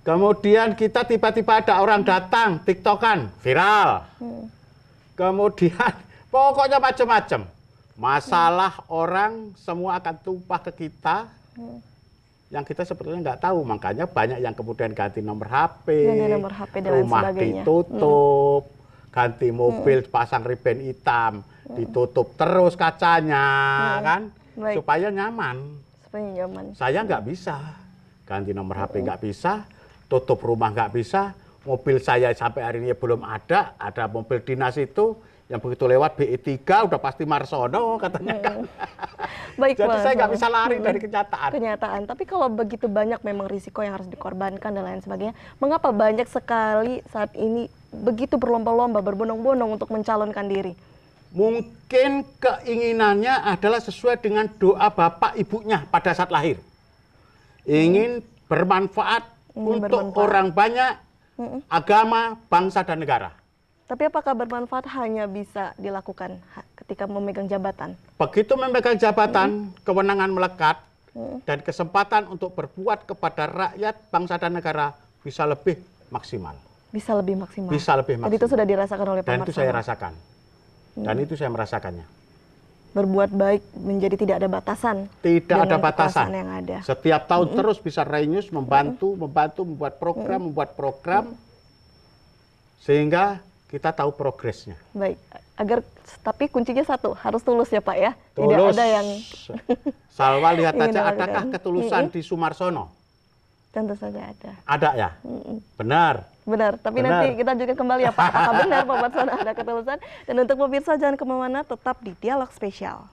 Kemudian kita tiba-tiba ada orang datang, TikTokan, viral. Kemudian pokoknya macam-macam. Masalah orang semua akan tumpah ke kita yang kita sebetulnya nggak tahu. Makanya banyak yang kemudian ganti nomor HP, dan rumah sebagainya. ditutup, ganti mobil pasang riben hitam, ditutup terus kacanya, kan? Baik. Supaya nyaman. Supaya nyaman. Saya nggak bisa, ganti nomor HP nggak bisa, tutup rumah nggak bisa, mobil saya sampai hari ini belum ada mobil dinas itu, yang begitu lewat BE3 udah pasti Marsono katanya kan. Baik, Jadi Mas. saya nggak bisa lari dari kenyataan. Kenyataan. Tapi kalau begitu banyak memang risiko yang harus dikorbankan dan lain sebagainya, mengapa banyak sekali saat ini begitu berlomba-lomba, berbondong-bondong untuk mencalonkan diri? Mungkin keinginannya adalah sesuai dengan doa bapak ibunya pada saat lahir. Ingin bermanfaat untuk orang banyak, agama, bangsa, dan negara. Tapi apakah bermanfaat hanya bisa dilakukan ketika memegang jabatan? Begitu memegang jabatan, kewenangan melekat, dan kesempatan untuk berbuat kepada rakyat, bangsa, dan negara bisa lebih maksimal. Bisa lebih maksimal. Bisa lebih maksimal. Dan itu sudah dirasakan oleh Pak Dan itu Marsono. saya rasakan. Dan itu saya merasakannya. Berbuat baik menjadi tidak ada batasan. Tidak ada dengan batasan. kekuasaan yang ada. Setiap tahun terus bisa renews, membantu, membuat program, sehingga kita tahu progresnya. Baik, tapi kuncinya satu, harus tulus ya Pak ya. Tulus. Tidak ada yang Salwa lihat ingin aja, dilakukan. adakah ketulusan di Sumarsono? tentu saja ada. Ada ya? Benar. Benar, tapi Benar. nanti kita juga kembali ya Pak, apakah benar Pak Marsono ada ketulusan. Dan untuk pemirsa jangan kemana-mana, tetap di Dialog Spesial.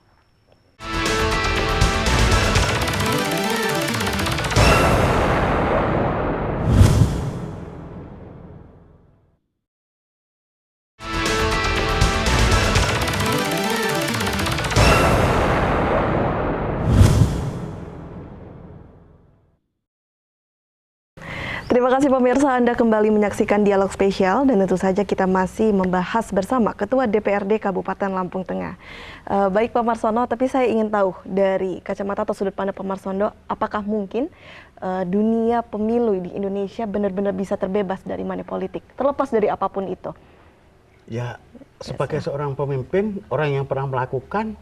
Terima kasih pemirsa, Anda kembali menyaksikan Dialog Spesial dan tentu saja kita masih membahas bersama Ketua DPRD Kabupaten Lampung Tengah. Baik Pak Marsono, tapi saya ingin tahu dari kacamata atau sudut pandang Pak Marsono, apakah mungkin dunia pemilu di Indonesia benar-benar bisa terbebas dari money politik, terlepas dari apapun itu? Ya, sebagai seorang pemimpin, orang yang pernah melakukan,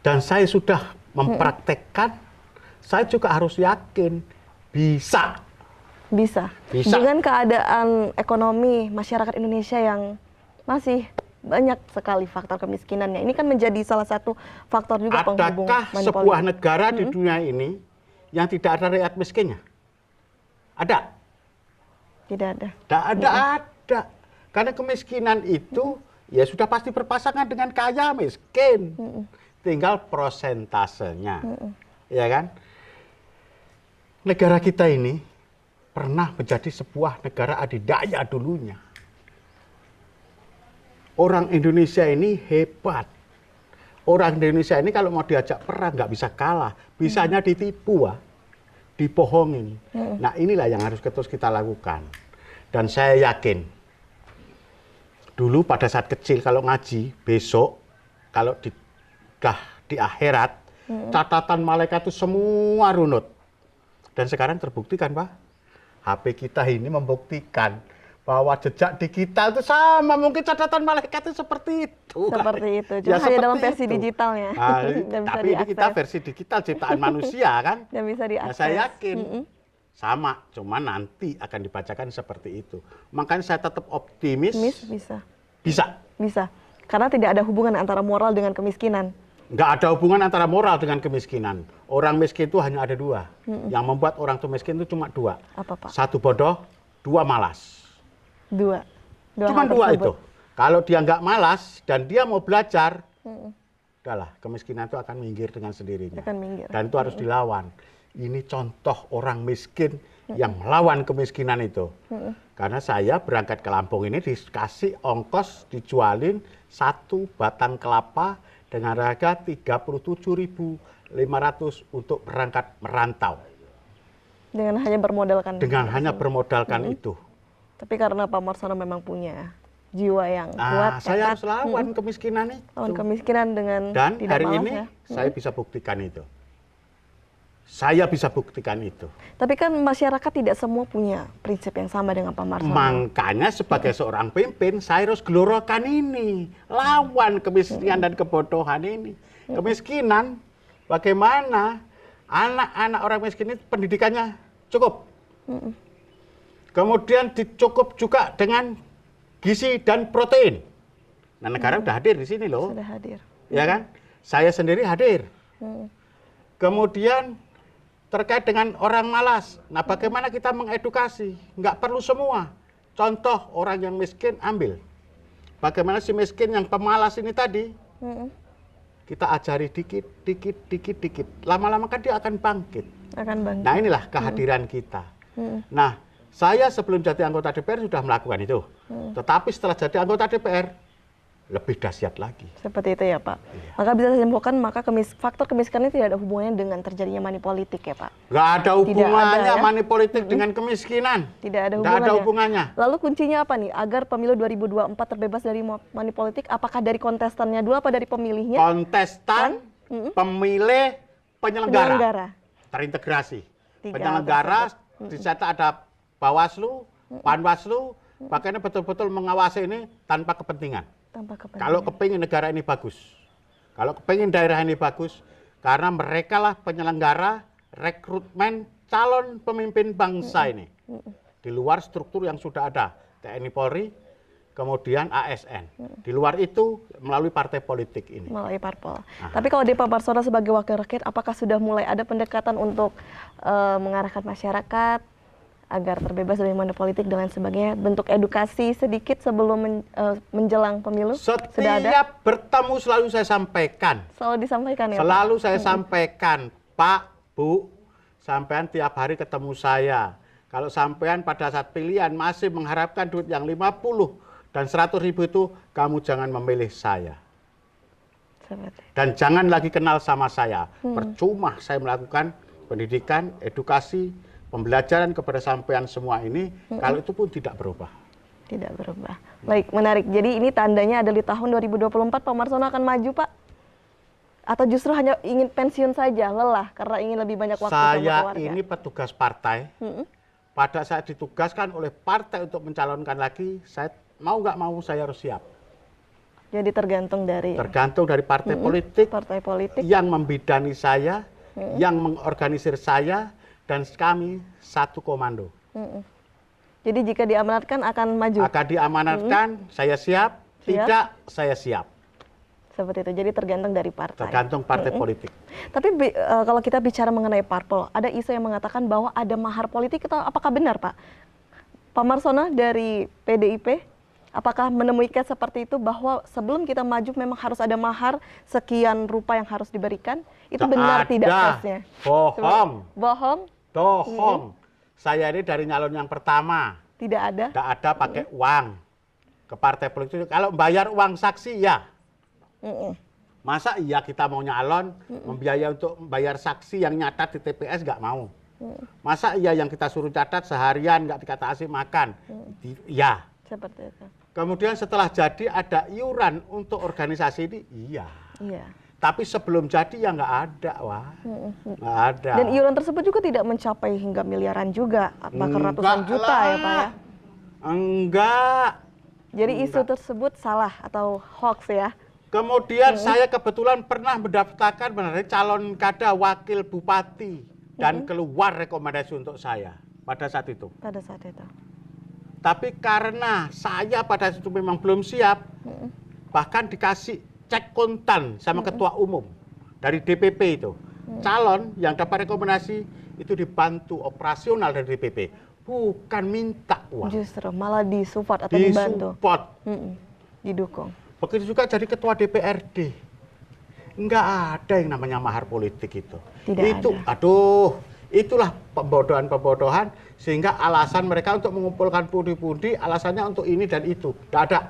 dan saya sudah mempraktekkan, saya juga harus yakin bisa. Bisa. Bisa. Dengan keadaan ekonomi masyarakat Indonesia yang masih banyak sekali faktor kemiskinannya. Ini kan menjadi salah satu faktor juga penghubung Adakah money sebuah politik. negara di dunia ini yang tidak ada rakyat miskinnya? Ada? Tidak ada. Tidak ada. Karena kemiskinan itu ya sudah pasti berpasangan dengan kaya miskin. Tinggal prosentasenya. Ya kan? Negara kita ini pernah menjadi sebuah negara adidaya dulunya. Orang Indonesia ini hebat. Orang Indonesia ini kalau mau diajak perang nggak bisa kalah. Bisanya ditipu, dibohongin. Nah inilah yang harus terus kita lakukan. Dan saya yakin, dulu pada saat kecil kalau ngaji, besok kalau di akhirat, catatan malaikat itu semua runut. Dan sekarang terbukti kan Pak? HP kita ini membuktikan bahwa jejak digital itu sama, mungkin catatan malaikat itu seperti itu. Seperti itu, cuma hanya dalam versi digitalnya. Dan tapi ini kita versi digital ciptaan manusia kan. Dan bisa diakses. Nah, saya yakin sama, cuma nanti akan dibacakan seperti itu. Makanya saya tetap optimis. Bisa. Bisa. Karena tidak ada hubungan antara moral dengan kemiskinan. Nggak ada hubungan antara moral dengan kemiskinan. Orang miskin itu hanya ada dua. Yang membuat orang itu miskin itu cuma dua. Apa Pak? Satu bodoh, dua malas. Dua Cuma hal dua tersebut. itu. Kalau dia nggak malas dan dia mau belajar, udahlah kemiskinan itu akan minggir dengan sendirinya. Akan minggir. Dan itu harus dilawan. Ini contoh orang miskin yang melawan kemiskinan itu. Karena saya berangkat ke Lampung ini dikasih ongkos dijualin satu batang kelapa dengan harga 37.500 untuk berangkat merantau. Dengan hanya bermodalkan. Hanya bermodalkan itu. Tapi karena Pak Marsono memang punya jiwa yang kuat, saya tekad, harus lawan kemiskinan itu. lawan kemiskinan dengan Dan tidak hari malas ini ya. saya bisa buktikan itu. Saya bisa buktikan itu. Tapi kan masyarakat tidak semua punya prinsip yang sama dengan Pak Marsono. Makanya sebagai seorang pemimpin, saya harus gelurakan ini. Lawan kemiskinan dan kebodohan ini. Kemiskinan, bagaimana anak-anak orang miskin itu pendidikannya cukup. Kemudian dicukup juga dengan gizi dan protein. Nah negara udah hadir di sini loh. Sudah hadir. Ya kan? Saya sendiri hadir. Kemudian terkait dengan orang malas. Nah, bagaimana kita mengedukasi? Nggak perlu semua. Contoh orang yang miskin ambil. Bagaimana si miskin yang pemalas ini tadi? Kita ajari dikit. Lama-lama kan dia akan bangkit. Akan bangkit. Nah, inilah kehadiran kita. Nah, saya sebelum jadi anggota DPR sudah melakukan itu. Tetapi setelah jadi anggota DPR lebih dahsyat lagi. Seperti itu ya Pak. Iya. Maka bisa saya simpulkan, maka faktor kemiskinan tidak ada hubungannya dengan terjadinya money politik ya Pak. Nggak ada hubungannya ya? money politik dengan kemiskinan. Tidak ada Nggak ada hubungannya. hubungannya. Lalu kuncinya apa nih agar pemilu 2024 terbebas dari money politik? Apakah dari kontestannya dulu apa dari pemilihnya? Kontestan, pemilih, penyelenggara. Terintegrasi. Tiga Penyelenggara, di sana ada Bawaslu, Panwaslu, makanya betul-betul mengawasi ini tanpa kepentingan. Tanpa kepentingan. Kalau kepingin negara ini bagus, kalau kepingin daerah ini bagus, karena mereka lah penyelenggara rekrutmen calon pemimpin bangsa ini. Di luar struktur yang sudah ada, TNI Polri, kemudian ASN. Di luar itu melalui partai politik ini. Melalui parpol. Tapi kalau di Pak Marsono sebagai wakil rakyat, apakah sudah mulai ada pendekatan untuk mengarahkan masyarakat agar terbebas dari money politik dan lain sebagainya, bentuk edukasi sedikit sebelum menjelang pemilu? Sudah ada? Setiap bertemu selalu saya sampaikan. Selalu disampaikan ya Selalu Pak? saya sampaikan, Pak, Bu, sampean tiap hari ketemu saya. Kalau sampean pada saat pilihan masih mengharapkan duit yang 50 dan 100.000 itu, kamu jangan memilih saya. Dan jangan lagi kenal sama saya. Percuma saya melakukan pendidikan, edukasi, pembelajaran kepada sampean semua ini, kalau itu pun tidak berubah. Tidak berubah. Baik, menarik. Jadi ini tandanya ada di tahun 2024 Pak Marsono akan maju, Pak? Atau justru hanya ingin pensiun saja, lelah karena ingin lebih banyak waktu sama keluarga? Saya ini petugas partai. Pada saat ditugaskan oleh partai untuk mencalonkan lagi, saya mau nggak mau saya harus siap. Jadi tergantung dari partai politik, partai politik yang membidani saya, yang mengorganisir saya, dan kami satu komando. Jadi jika diamanatkan akan maju? Akan diamanatkan, saya siap, tidak saya siap. Seperti itu, jadi tergantung dari partai. Tergantung partai politik. Tapi kalau kita bicara mengenai parpol, ada isu yang mengatakan bahwa ada mahar politik, itu apakah benar, Pak? Pak Marsono dari PDIP, apakah menemukan seperti itu bahwa sebelum kita maju memang harus ada mahar sekian rupa yang harus diberikan? Itu benar tidak tesnya? Bohong. Bohong? Bohong. Saya ini dari nyalon yang pertama. Tidak ada? Tidak ada pakai uang ke partai politik. Kalau bayar uang saksi ya. Masa iya kita mau nyalon, membiayai untuk bayar saksi yang nyatat di TPS nggak mau. Masa iya yang kita suruh catat seharian nggak dikasih makan? Iya. Seperti itu. Kemudian setelah jadi ada iuran untuk organisasi ini, iya. Iya. Tapi sebelum jadi ya nggak ada, wah. Nggak ada. Dan iuran tersebut juga tidak mencapai hingga miliaran juga, bahkan ratusan juta ya Pak ya? Enggak. Jadi isu tersebut salah atau hoax ya? Kemudian saya kebetulan pernah mendaftarkan menjadi calon kada wakil bupati dan keluar rekomendasi untuk saya pada saat itu. Pada saat itu. Tapi karena saya pada saat itu memang belum siap, bahkan dikasih cek kontan sama ketua umum dari DPP itu. Calon yang dapat rekomendasi itu dibantu operasional dari DPP, bukan minta uang. Justru malah disupport atau dibantu. Disupport. Didukung. Begitu juga jadi ketua DPRD. Enggak ada yang namanya mahar politik itu. Tidak itu ada. Aduh, itulah pembodohan-pembodohan sehingga alasan mereka untuk mengumpulkan pundi-pundi alasannya untuk ini dan itu. Enggak ada.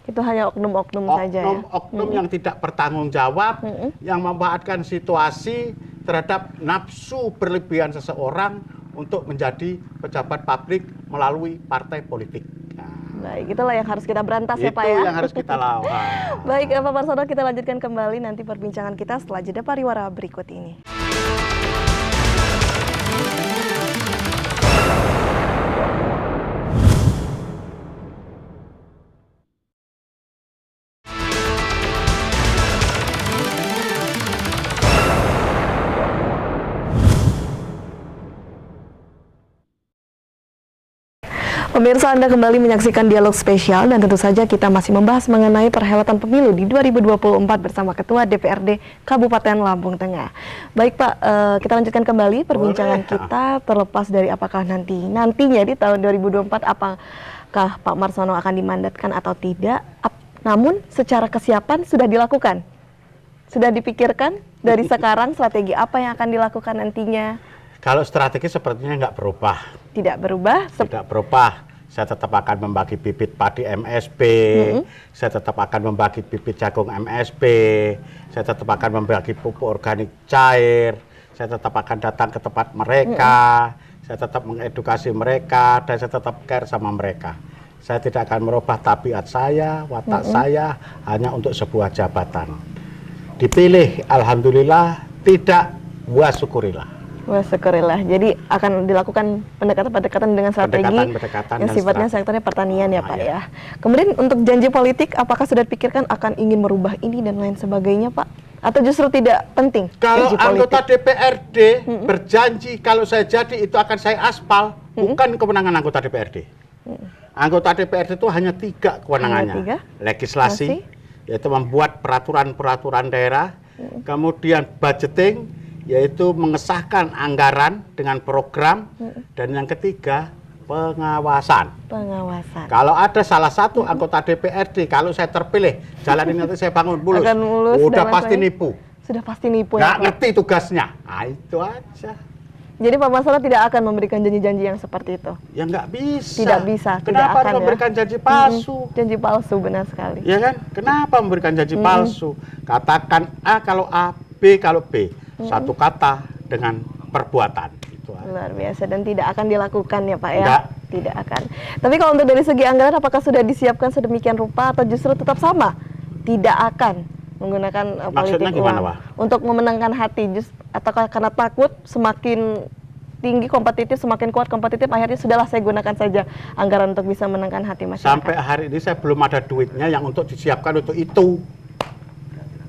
Itu hanya oknum-oknum saja ya. Oknum yang tidak bertanggung jawab, yang memanfaatkan situasi terhadap nafsu berlebihan seseorang untuk menjadi pejabat publik melalui partai politik. Baik, itulah yang harus kita berantas ya Pak ya. Itu yang harus kita lawan. Baik, Pak Marsono, kita lanjutkan kembali nanti perbincangan kita setelah jeda pariwara berikut ini. Pemirsa, Anda kembali menyaksikan dialog spesial dan tentu saja kita masih membahas mengenai perhelatan pemilu di 2024 bersama Ketua DPRD Kabupaten Lampung Tengah. Baik Pak, kita lanjutkan kembali perbincangan kita terlepas dari apakah nantinya di tahun 2024 apakah Pak Marsono akan dimandatkan atau tidak. Namun secara kesiapan sudah dilakukan, sudah dipikirkan dari sekarang strategi apa yang akan dilakukan nantinya. Kalau strategi sepertinya nggak berubah. Tidak berubah? Tidak berubah. Saya tetap akan membagi bibit padi MSP, saya tetap akan membagi bibit jagung MSP, saya tetap akan membagi pupuk organik cair, saya tetap akan datang ke tempat mereka, saya tetap mengedukasi mereka, dan saya tetap care sama mereka. Saya tidak akan merubah tabiat saya, watak saya hanya untuk sebuah jabatan. Dipilih, alhamdulillah, tidak, wa syukurilah. Wah, syukurillah. Jadi akan dilakukan pendekatan-pendekatan dengan strategi yang sifatnya sektornya pertanian ya Pak ya. Kemudian untuk janji politik, apakah sudah dipikirkan akan ingin merubah ini dan lain sebagainya Pak? Atau justru tidak penting? Kalau anggota DPRD berjanji kalau saya jadi itu akan saya aspal, bukan kewenangan anggota DPRD. Anggota DPRD itu hanya 3 kewenangannya. Legislasi, yaitu membuat peraturan-peraturan daerah, kemudian budgeting, yaitu mengesahkan anggaran dengan program, dan yang ketiga pengawasan. Pengawasan. Kalau ada salah satu anggota DPRD, kalau saya terpilih, jalan ini nanti saya bangun mulus, udah pasti nipu. Sudah pasti nipu. Nggak ngerti tugasnya. Nah, itu aja. Jadi Pak Marsono tidak akan memberikan janji-janji yang seperti itu? Ya nggak bisa. Tidak bisa. Kenapa tidak akan, memberikan janji palsu? Janji palsu, benar sekali. Ya kan? Kenapa memberikan janji palsu? Katakan A kalau A, B kalau B. Satu kata dengan perbuatan. Itu itu aja. Luar biasa, dan tidak akan dilakukan ya Pak ya? Tidak. Tidak akan. Tapi kalau untuk dari segi anggaran, apakah sudah disiapkan sedemikian rupa atau justru tetap sama? Tidak akan menggunakan Maksudnya politik gimana, uang Pak? untuk memenangkan hati, atau karena takut semakin tinggi kompetitif, semakin kuat kompetitif, akhirnya sudahlah saya gunakan saja anggaran untuk bisa menangkan hati masyarakat. Sampai hari ini saya belum ada duitnya yang untuk disiapkan untuk itu.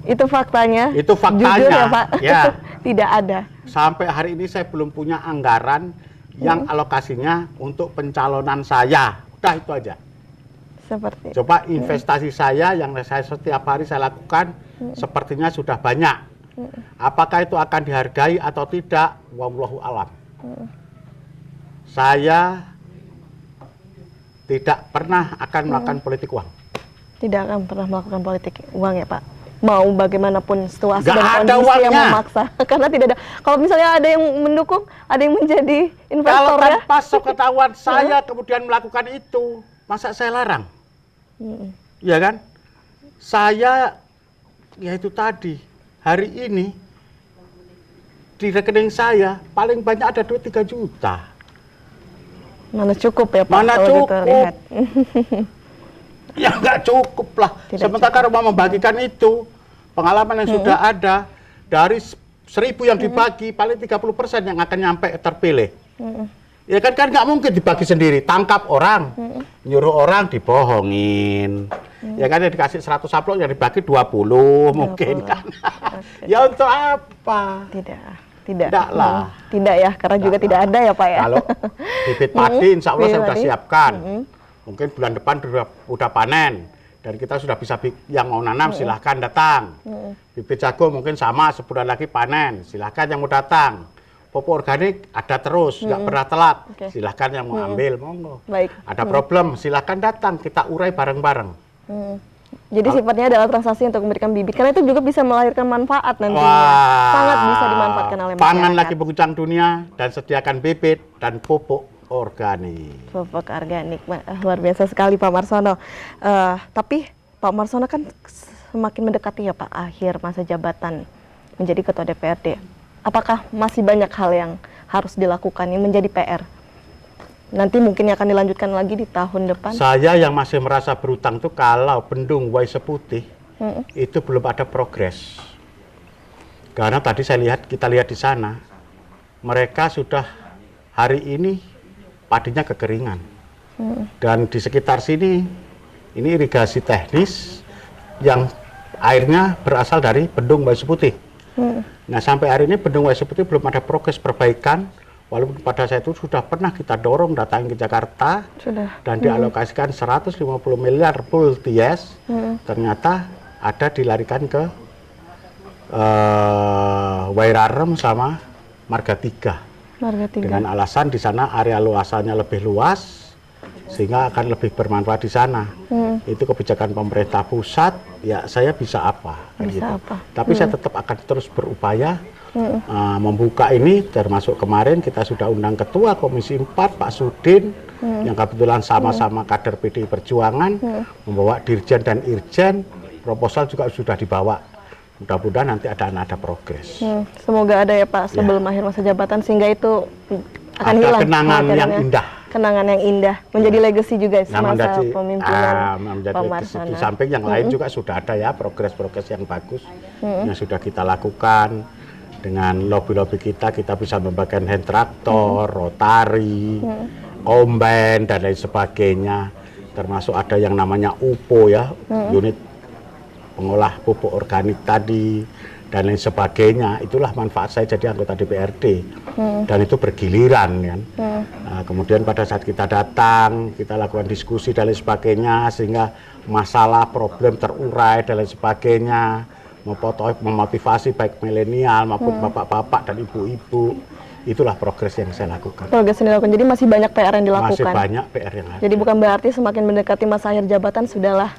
Itu faktanya. Itu faktanya. Jujur ya Pak. Ya. Tidak ada. Sampai hari ini saya belum punya anggaran yang alokasinya untuk pencalonan saya. Udah itu aja. Seperti. Coba investasi saya yang saya setiap hari saya lakukan sepertinya sudah banyak. Apakah itu akan dihargai atau tidak? Wallahu alam. Saya tidak pernah akan melakukan politik uang. Tidak akan pernah melakukan politik uang ya Pak. Mau bagaimanapun situasi Nggak dan ada kondisi yang uangnya. memaksa. Karena tidak ada. Kalau misalnya ada yang mendukung, ada yang menjadi Kalau investor ya. tanpa sepengetahuan saya kemudian melakukan itu, masa saya larang? Ya kan? Saya, ya itu tadi, hari ini di rekening saya paling banyak ada duit 3 juta. Mana cukup ya Pak? Mana kalau kita cukup? lihat. Ya nggak cukup lah. Tidak Sementara kalau mau membagikan itu, pengalaman yang sudah ada, dari 1.000 yang dibagi, paling 30% yang akan nyampe terpilih. Ya kan nggak mungkin dibagi sendiri, tangkap orang, nyuruh orang dibohongin. Ya kan yang dikasih 100 amplop yang dibagi 20 mungkin kan. Ya untuk apa? Tidak lah. Tidak ya, karena juga tidak ada ya Pak ya. Kalau bibit padi insya Allah saya sudah Padi. siapkan. Mungkin bulan depan udah panen. Dan kita sudah bisa, yang mau nanam silahkan datang. Bibit jagung mungkin sama, sebulan lagi panen. Silahkan yang mau datang. Pupuk organik ada terus, nggak pernah telat. Silahkan yang mau ambil, monggo. Baik. Ada problem, silahkan datang. Kita urai bareng-bareng. Jadi sifatnya adalah transaksi untuk memberikan bibit. Karena itu juga bisa melahirkan manfaat nantinya. Wah, Sangat bisa dimanfaatkan oleh masyarakat. pangan lagi berguncang dunia, dan sediakan bibit dan pupuk organik. Pupuk organik, luar biasa sekali Pak Marsono. Tapi Pak Marsono kan semakin mendekati ya Pak akhir masa jabatan menjadi Ketua DPRD. Apakah masih banyak hal yang harus dilakukan yang menjadi PR? Nanti mungkin akan dilanjutkan lagi di tahun depan. Saya yang masih merasa berutang tuh kalau bendung Wais Seputih itu belum ada progres. Karena tadi kita lihat di sana, mereka sudah hari ini padinya kekeringan. Dan di sekitar sini, ini irigasi teknis yang airnya berasal dari bendung Wais Seputih. Nah sampai hari ini bendung Wais Seputih belum ada progres perbaikan, walaupun pada saat itu sudah pernah kita dorong datang ke Jakarta dan dialokasikan 150 miliar full TIS, ternyata ada dilarikan ke Wairarem sama Marga 3. Dengan alasan di sana area luasannya lebih luas sehingga akan lebih bermanfaat di sana. Itu kebijakan pemerintah pusat, ya saya bisa apa? Tapi saya tetap akan terus berupaya membuka ini, termasuk kemarin kita sudah undang Ketua Komisi 4 Pak Sudin yang kebetulan sama-sama kader PDI Perjuangan, membawa Dirjen dan Irjen, proposal juga sudah dibawa. Mudah-mudahan nanti ada progres. Semoga ada ya Pak sebelum akhir masa jabatan, sehingga itu akan ada hilang kenangan yang indah. Kenangan yang indah, menjadi legacy juga semasa pemimpinan Pak Marsono. Di samping yang lain juga sudah ada ya progres-progres yang bagus yang sudah kita lakukan. Dengan lobby-lobby kita bisa membagikan hand traktor, rotari, kombain dan lain sebagainya. Termasuk ada yang namanya UPO ya, unit pengolah pupuk organik tadi dan lain sebagainya. Itulah manfaat saya jadi anggota DPRD. Dan itu bergiliran kan. Nah, kemudian pada saat kita datang, kita lakukan diskusi dan lain sebagainya sehingga masalah problem terurai dan lain sebagainya, memotivasi baik milenial maupun bapak-bapak dan ibu-ibu. Itulah progres yang saya lakukan. Progres yang dilakukan. Jadi masih banyak PR yang dilakukan. Masih banyak PR yang ada. Jadi bukan berarti semakin mendekati masa akhir jabatan sudahlah,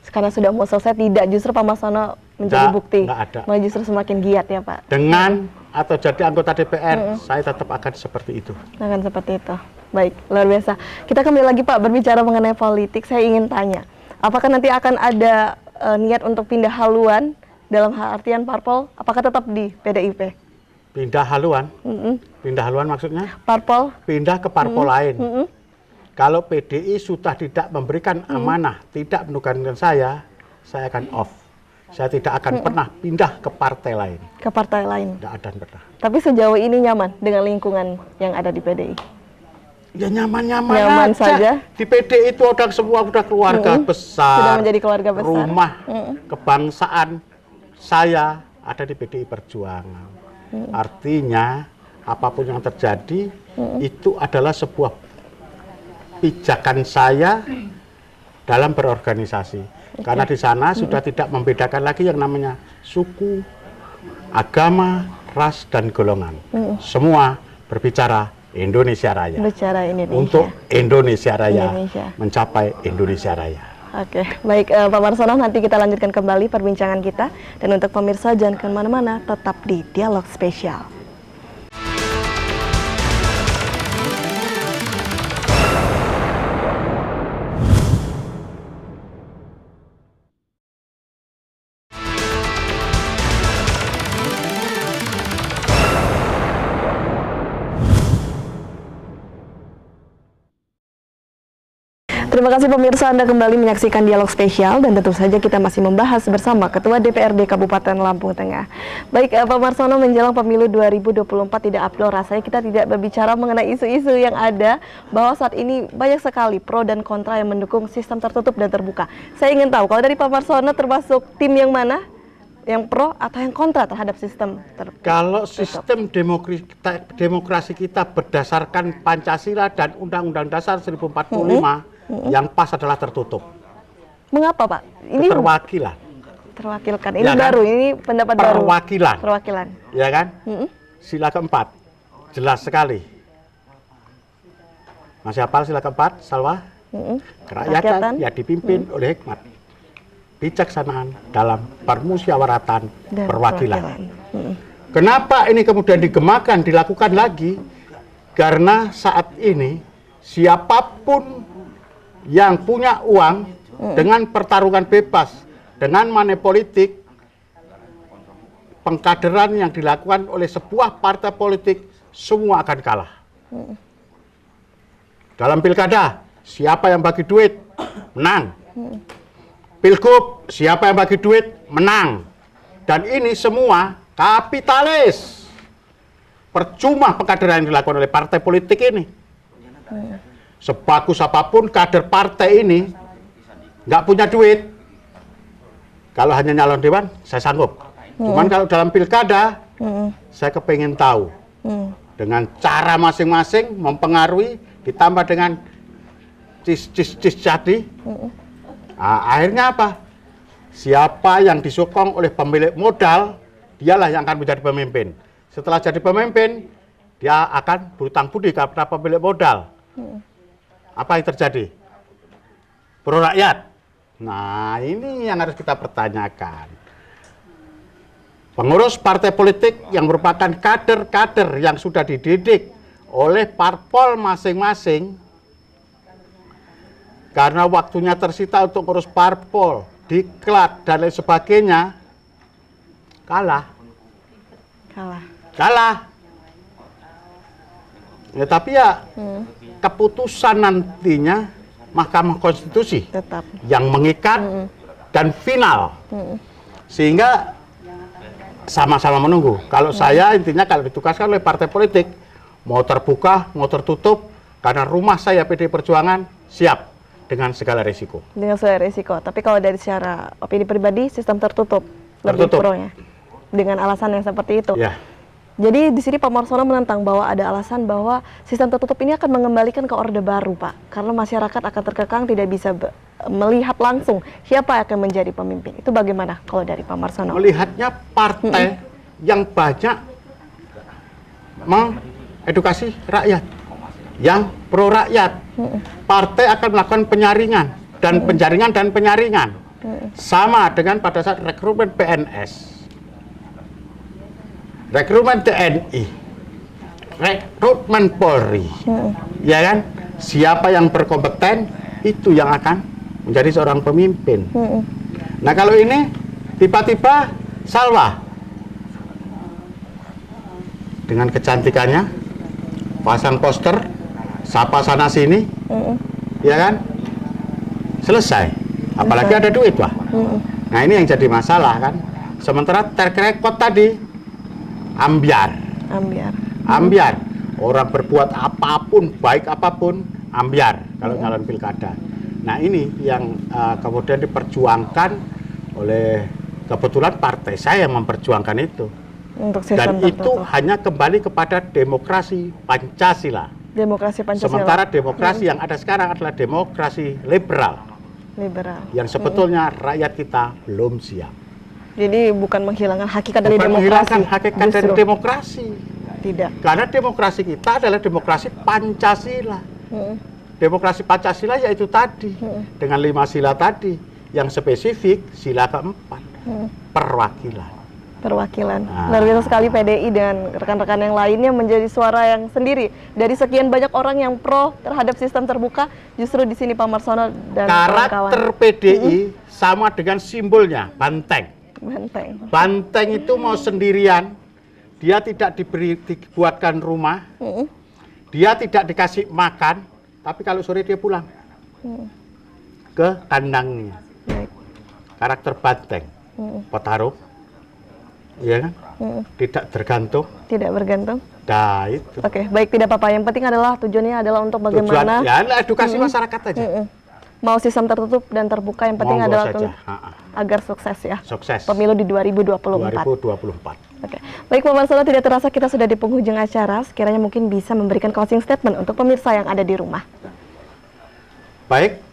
karena sudah mau selesai, tidak, justru Pak Marsono menjadi bukti. Malah justru semakin giat ya Pak. Dengan atau jadi anggota DPR, saya tetap akan seperti itu. Akan seperti itu. Baik, luar biasa. Kita kembali lagi Pak berbicara mengenai politik. Saya ingin tanya, apakah nanti akan ada niat untuk pindah haluan dalam artian parpol? Apakah tetap di PDIP? pindah haluan. Pindah haluan maksudnya? Parpol. Pindah ke parpol lain. Kalau PDI sudah tidak memberikan amanah, tidak menugaskan saya akan off. Saya tidak akan pernah pindah ke partai lain. Ke partai lain. Tidak ada pernah. Tapi sejauh ini nyaman dengan lingkungan yang ada di PDI? Ya nyaman-nyaman Nyaman aja. saja. Di PDI itu orang semua udah keluarga besar. Sudah menjadi keluarga besar. Rumah kebangsaan saya ada di PDI Perjuangan. Artinya apapun yang terjadi itu adalah sebuah pijakan saya dalam berorganisasi. Karena di sana sudah tidak membedakan lagi yang namanya suku, agama, ras, dan golongan. Semua berbicara Indonesia Raya. Bicara Indonesia. Untuk Indonesia Raya, Indonesia. mencapai Indonesia Raya. Oke, baik Pak Marsono, nanti kita lanjutkan kembali perbincangan kita. Dan untuk pemirsa jangan kemana-mana, tetap di Dialog Spesial. Terima kasih pemirsa, Anda kembali menyaksikan Dialog Spesial dan tentu saja kita masih membahas bersama Ketua DPRD Kabupaten Lampung Tengah. Baik Pak Marsono, menjelang pemilu 2024 tidak afdol rasanya kita tidak berbicara mengenai isu-isu yang ada bahwa saat ini banyak sekali pro dan kontra yang mendukung sistem tertutup dan terbuka. Saya ingin tahu kalau dari Pak Marsono termasuk tim yang mana? Yang pro atau yang kontra terhadap sistem tertutup? Kalau sistem demokrasi kita berdasarkan Pancasila dan Undang-Undang Dasar 1045, yang pas adalah tertutup. Mengapa Pak? Ini Keterwakilan. terwakilkan. Ini Ya kan? baru, ini pendapat baru. Perwakilan. Perwakilan. Ya kan? Sila keempat. Jelas sekali. Masih hafal sila keempat, Salwa? Kerakyatan ya dipimpin oleh hikmat, bijaksanaan dalam permusyawaratan Dan perwakilan. perwakilan. Kenapa ini kemudian digemakan, dilakukan lagi? Karena saat ini siapapun yang punya uang dengan pertarungan bebas, dengan money politik, pengkaderan yang dilakukan oleh sebuah partai politik, semua akan kalah. Dalam pilkada, siapa yang bagi duit, menang. Pilgub, siapa yang bagi duit, menang. Dan ini semua kapitalis. Percuma pengkaderan yang dilakukan oleh partai politik ini. Sebagus apapun kader partai ini nggak punya duit. Kalau hanya nyalon dewan, saya sanggup. Cuman kalau dalam pilkada, saya kepengen tahu dengan cara masing-masing mempengaruhi, ditambah dengan cis jadi. Nah, akhirnya apa? Siapa yang disokong oleh pemilik modal, dialah yang akan menjadi pemimpin. Setelah jadi pemimpin, dia akan berutang budi kepada pemilik modal. Apa yang terjadi? Pro rakyat. Nah, ini yang harus kita pertanyakan. Pengurus partai politik yang merupakan kader-kader yang sudah dididik oleh parpol masing-masing, karena waktunya tersita untuk ngurus parpol, diklat, dan lain sebagainya, kalah. Ya, tapi ya keputusan nantinya Mahkamah Konstitusi Tetap. yang mengikat dan final, sehingga sama-sama menunggu. Kalau saya intinya kalau ditugaskan oleh partai politik, mau terbuka, mau tertutup, karena rumah saya PDI Perjuangan siap dengan segala risiko. Dengan segala risiko. Tapi kalau dari secara opini pribadi, sistem tertutup. Lebih Tertutup. pro-nya. Dengan alasan yang seperti itu. Ya. Jadi di sini Pak Marsono menentang bahwa ada alasan bahwa sistem tertutup ini akan mengembalikan ke Orde Baru, Pak. Karena masyarakat akan terkekang tidak bisa melihat langsung siapa yang akan menjadi pemimpin. Itu bagaimana kalau dari Pak Marsono? Melihatnya partai yang banyak mengedukasi rakyat, yang pro rakyat. Partai akan melakukan penyaringan dan penyaringan. Sama dengan pada saat rekrutmen PNS. Rekrutmen TNI, rekrutmen Polri, ya kan? Siapa yang berkompeten itu yang akan menjadi seorang pemimpin. Nah kalau ini tiba-tiba Salwa dengan kecantikannya, pasang poster, sapa sana sini, ya kan? Selesai. Apalagi ada duit, Pak. Nah, ini yang jadi masalah kan. Sementara track record tadi ambiar. Ambiar. Orang berbuat apapun, baik apapun, ambiar kalau nyalon pilkada. Nah, ini yang kemudian diperjuangkan oleh, kebetulan partai saya yang memperjuangkan itu. Dan itu hanya kembali kepada demokrasi Pancasila. Demokrasi Pancasila. Sementara demokrasi yang ada sekarang adalah demokrasi liberal. Yang sebetulnya rakyat kita belum siap. Jadi bukan menghilangkan hakikat dari Bukan demokrasi. menghilangkan hakikat dari demokrasi. Tidak. Karena demokrasi kita adalah demokrasi Pancasila. Demokrasi Pancasila yaitu tadi, dengan 5 sila tadi, yang spesifik sila keempat, perwakilan. Luar biasa sekali PDI dan rekan-rekan yang lainnya menjadi suara yang sendiri dari sekian banyak orang yang pro terhadap sistem terbuka. Justru di sini Pak Marsono dan kawan-kawan. Karakter PDI sama dengan simbolnya, banteng. Banteng itu mau sendirian, dia tidak dibuatkan rumah, dia tidak dikasih makan, tapi kalau sore dia pulang ke kandangnya. Karakter banteng, petarung. Iya kan? Tidak tergantung. Tidak bergantung. Nah, itu. Oke, baik, tidak apa-apa. Yang penting adalah tujuannya adalah untuk bagaimana. Ya, edukasi masyarakat aja. Mau sistem tertutup dan terbuka, yang penting adalah agar sukses ya. Sukses. Pemilu di 2024. 2024. Oke. Baik Pak Marsono, tidak terasa kita sudah di penghujung acara. Sekiranya mungkin bisa memberikan closing statement untuk pemirsa yang ada di rumah. Baik,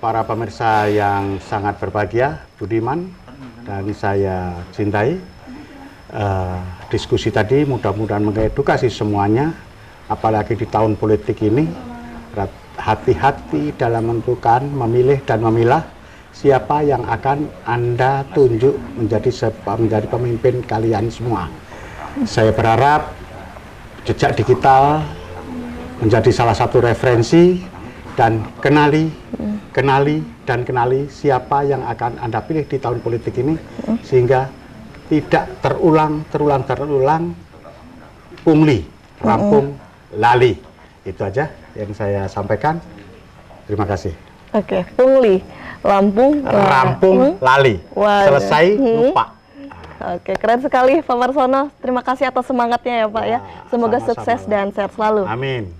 para pemirsa yang sangat berbahagia, budiman, dan saya cintai, diskusi tadi mudah-mudahan mengedukasi semuanya, apalagi di tahun politik ini. Hati-hati dalam menentukan, memilih dan memilah siapa yang akan Anda tunjuk menjadi pemimpin kalian semua. Saya berharap jejak digital menjadi salah satu referensi, dan kenali siapa yang akan Anda pilih di tahun politik ini, sehingga tidak terulang pungli, rampung, lali. Itu aja yang saya sampaikan. Terima kasih. Oke, pungli, rampung, lali. Selesai, lupa. Oke, keren sekali Pak Marsono. Terima kasih atas semangatnya ya Pak ya. Semoga sama-sama. sukses dan sehat selalu. Amin.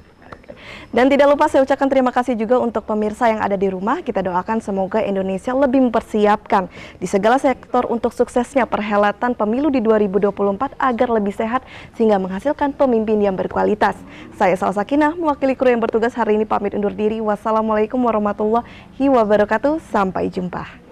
Dan tidak lupa saya ucapkan terima kasih juga untuk pemirsa yang ada di rumah. Kita doakan semoga Indonesia lebih mempersiapkan di segala sektor untuk suksesnya perhelatan pemilu di 2024 agar lebih sehat sehingga menghasilkan pemimpin yang berkualitas. Saya Salsa Sakinah, mewakili kru yang bertugas hari ini pamit undur diri. Wassalamualaikum warahmatullahi wabarakatuh. Sampai jumpa.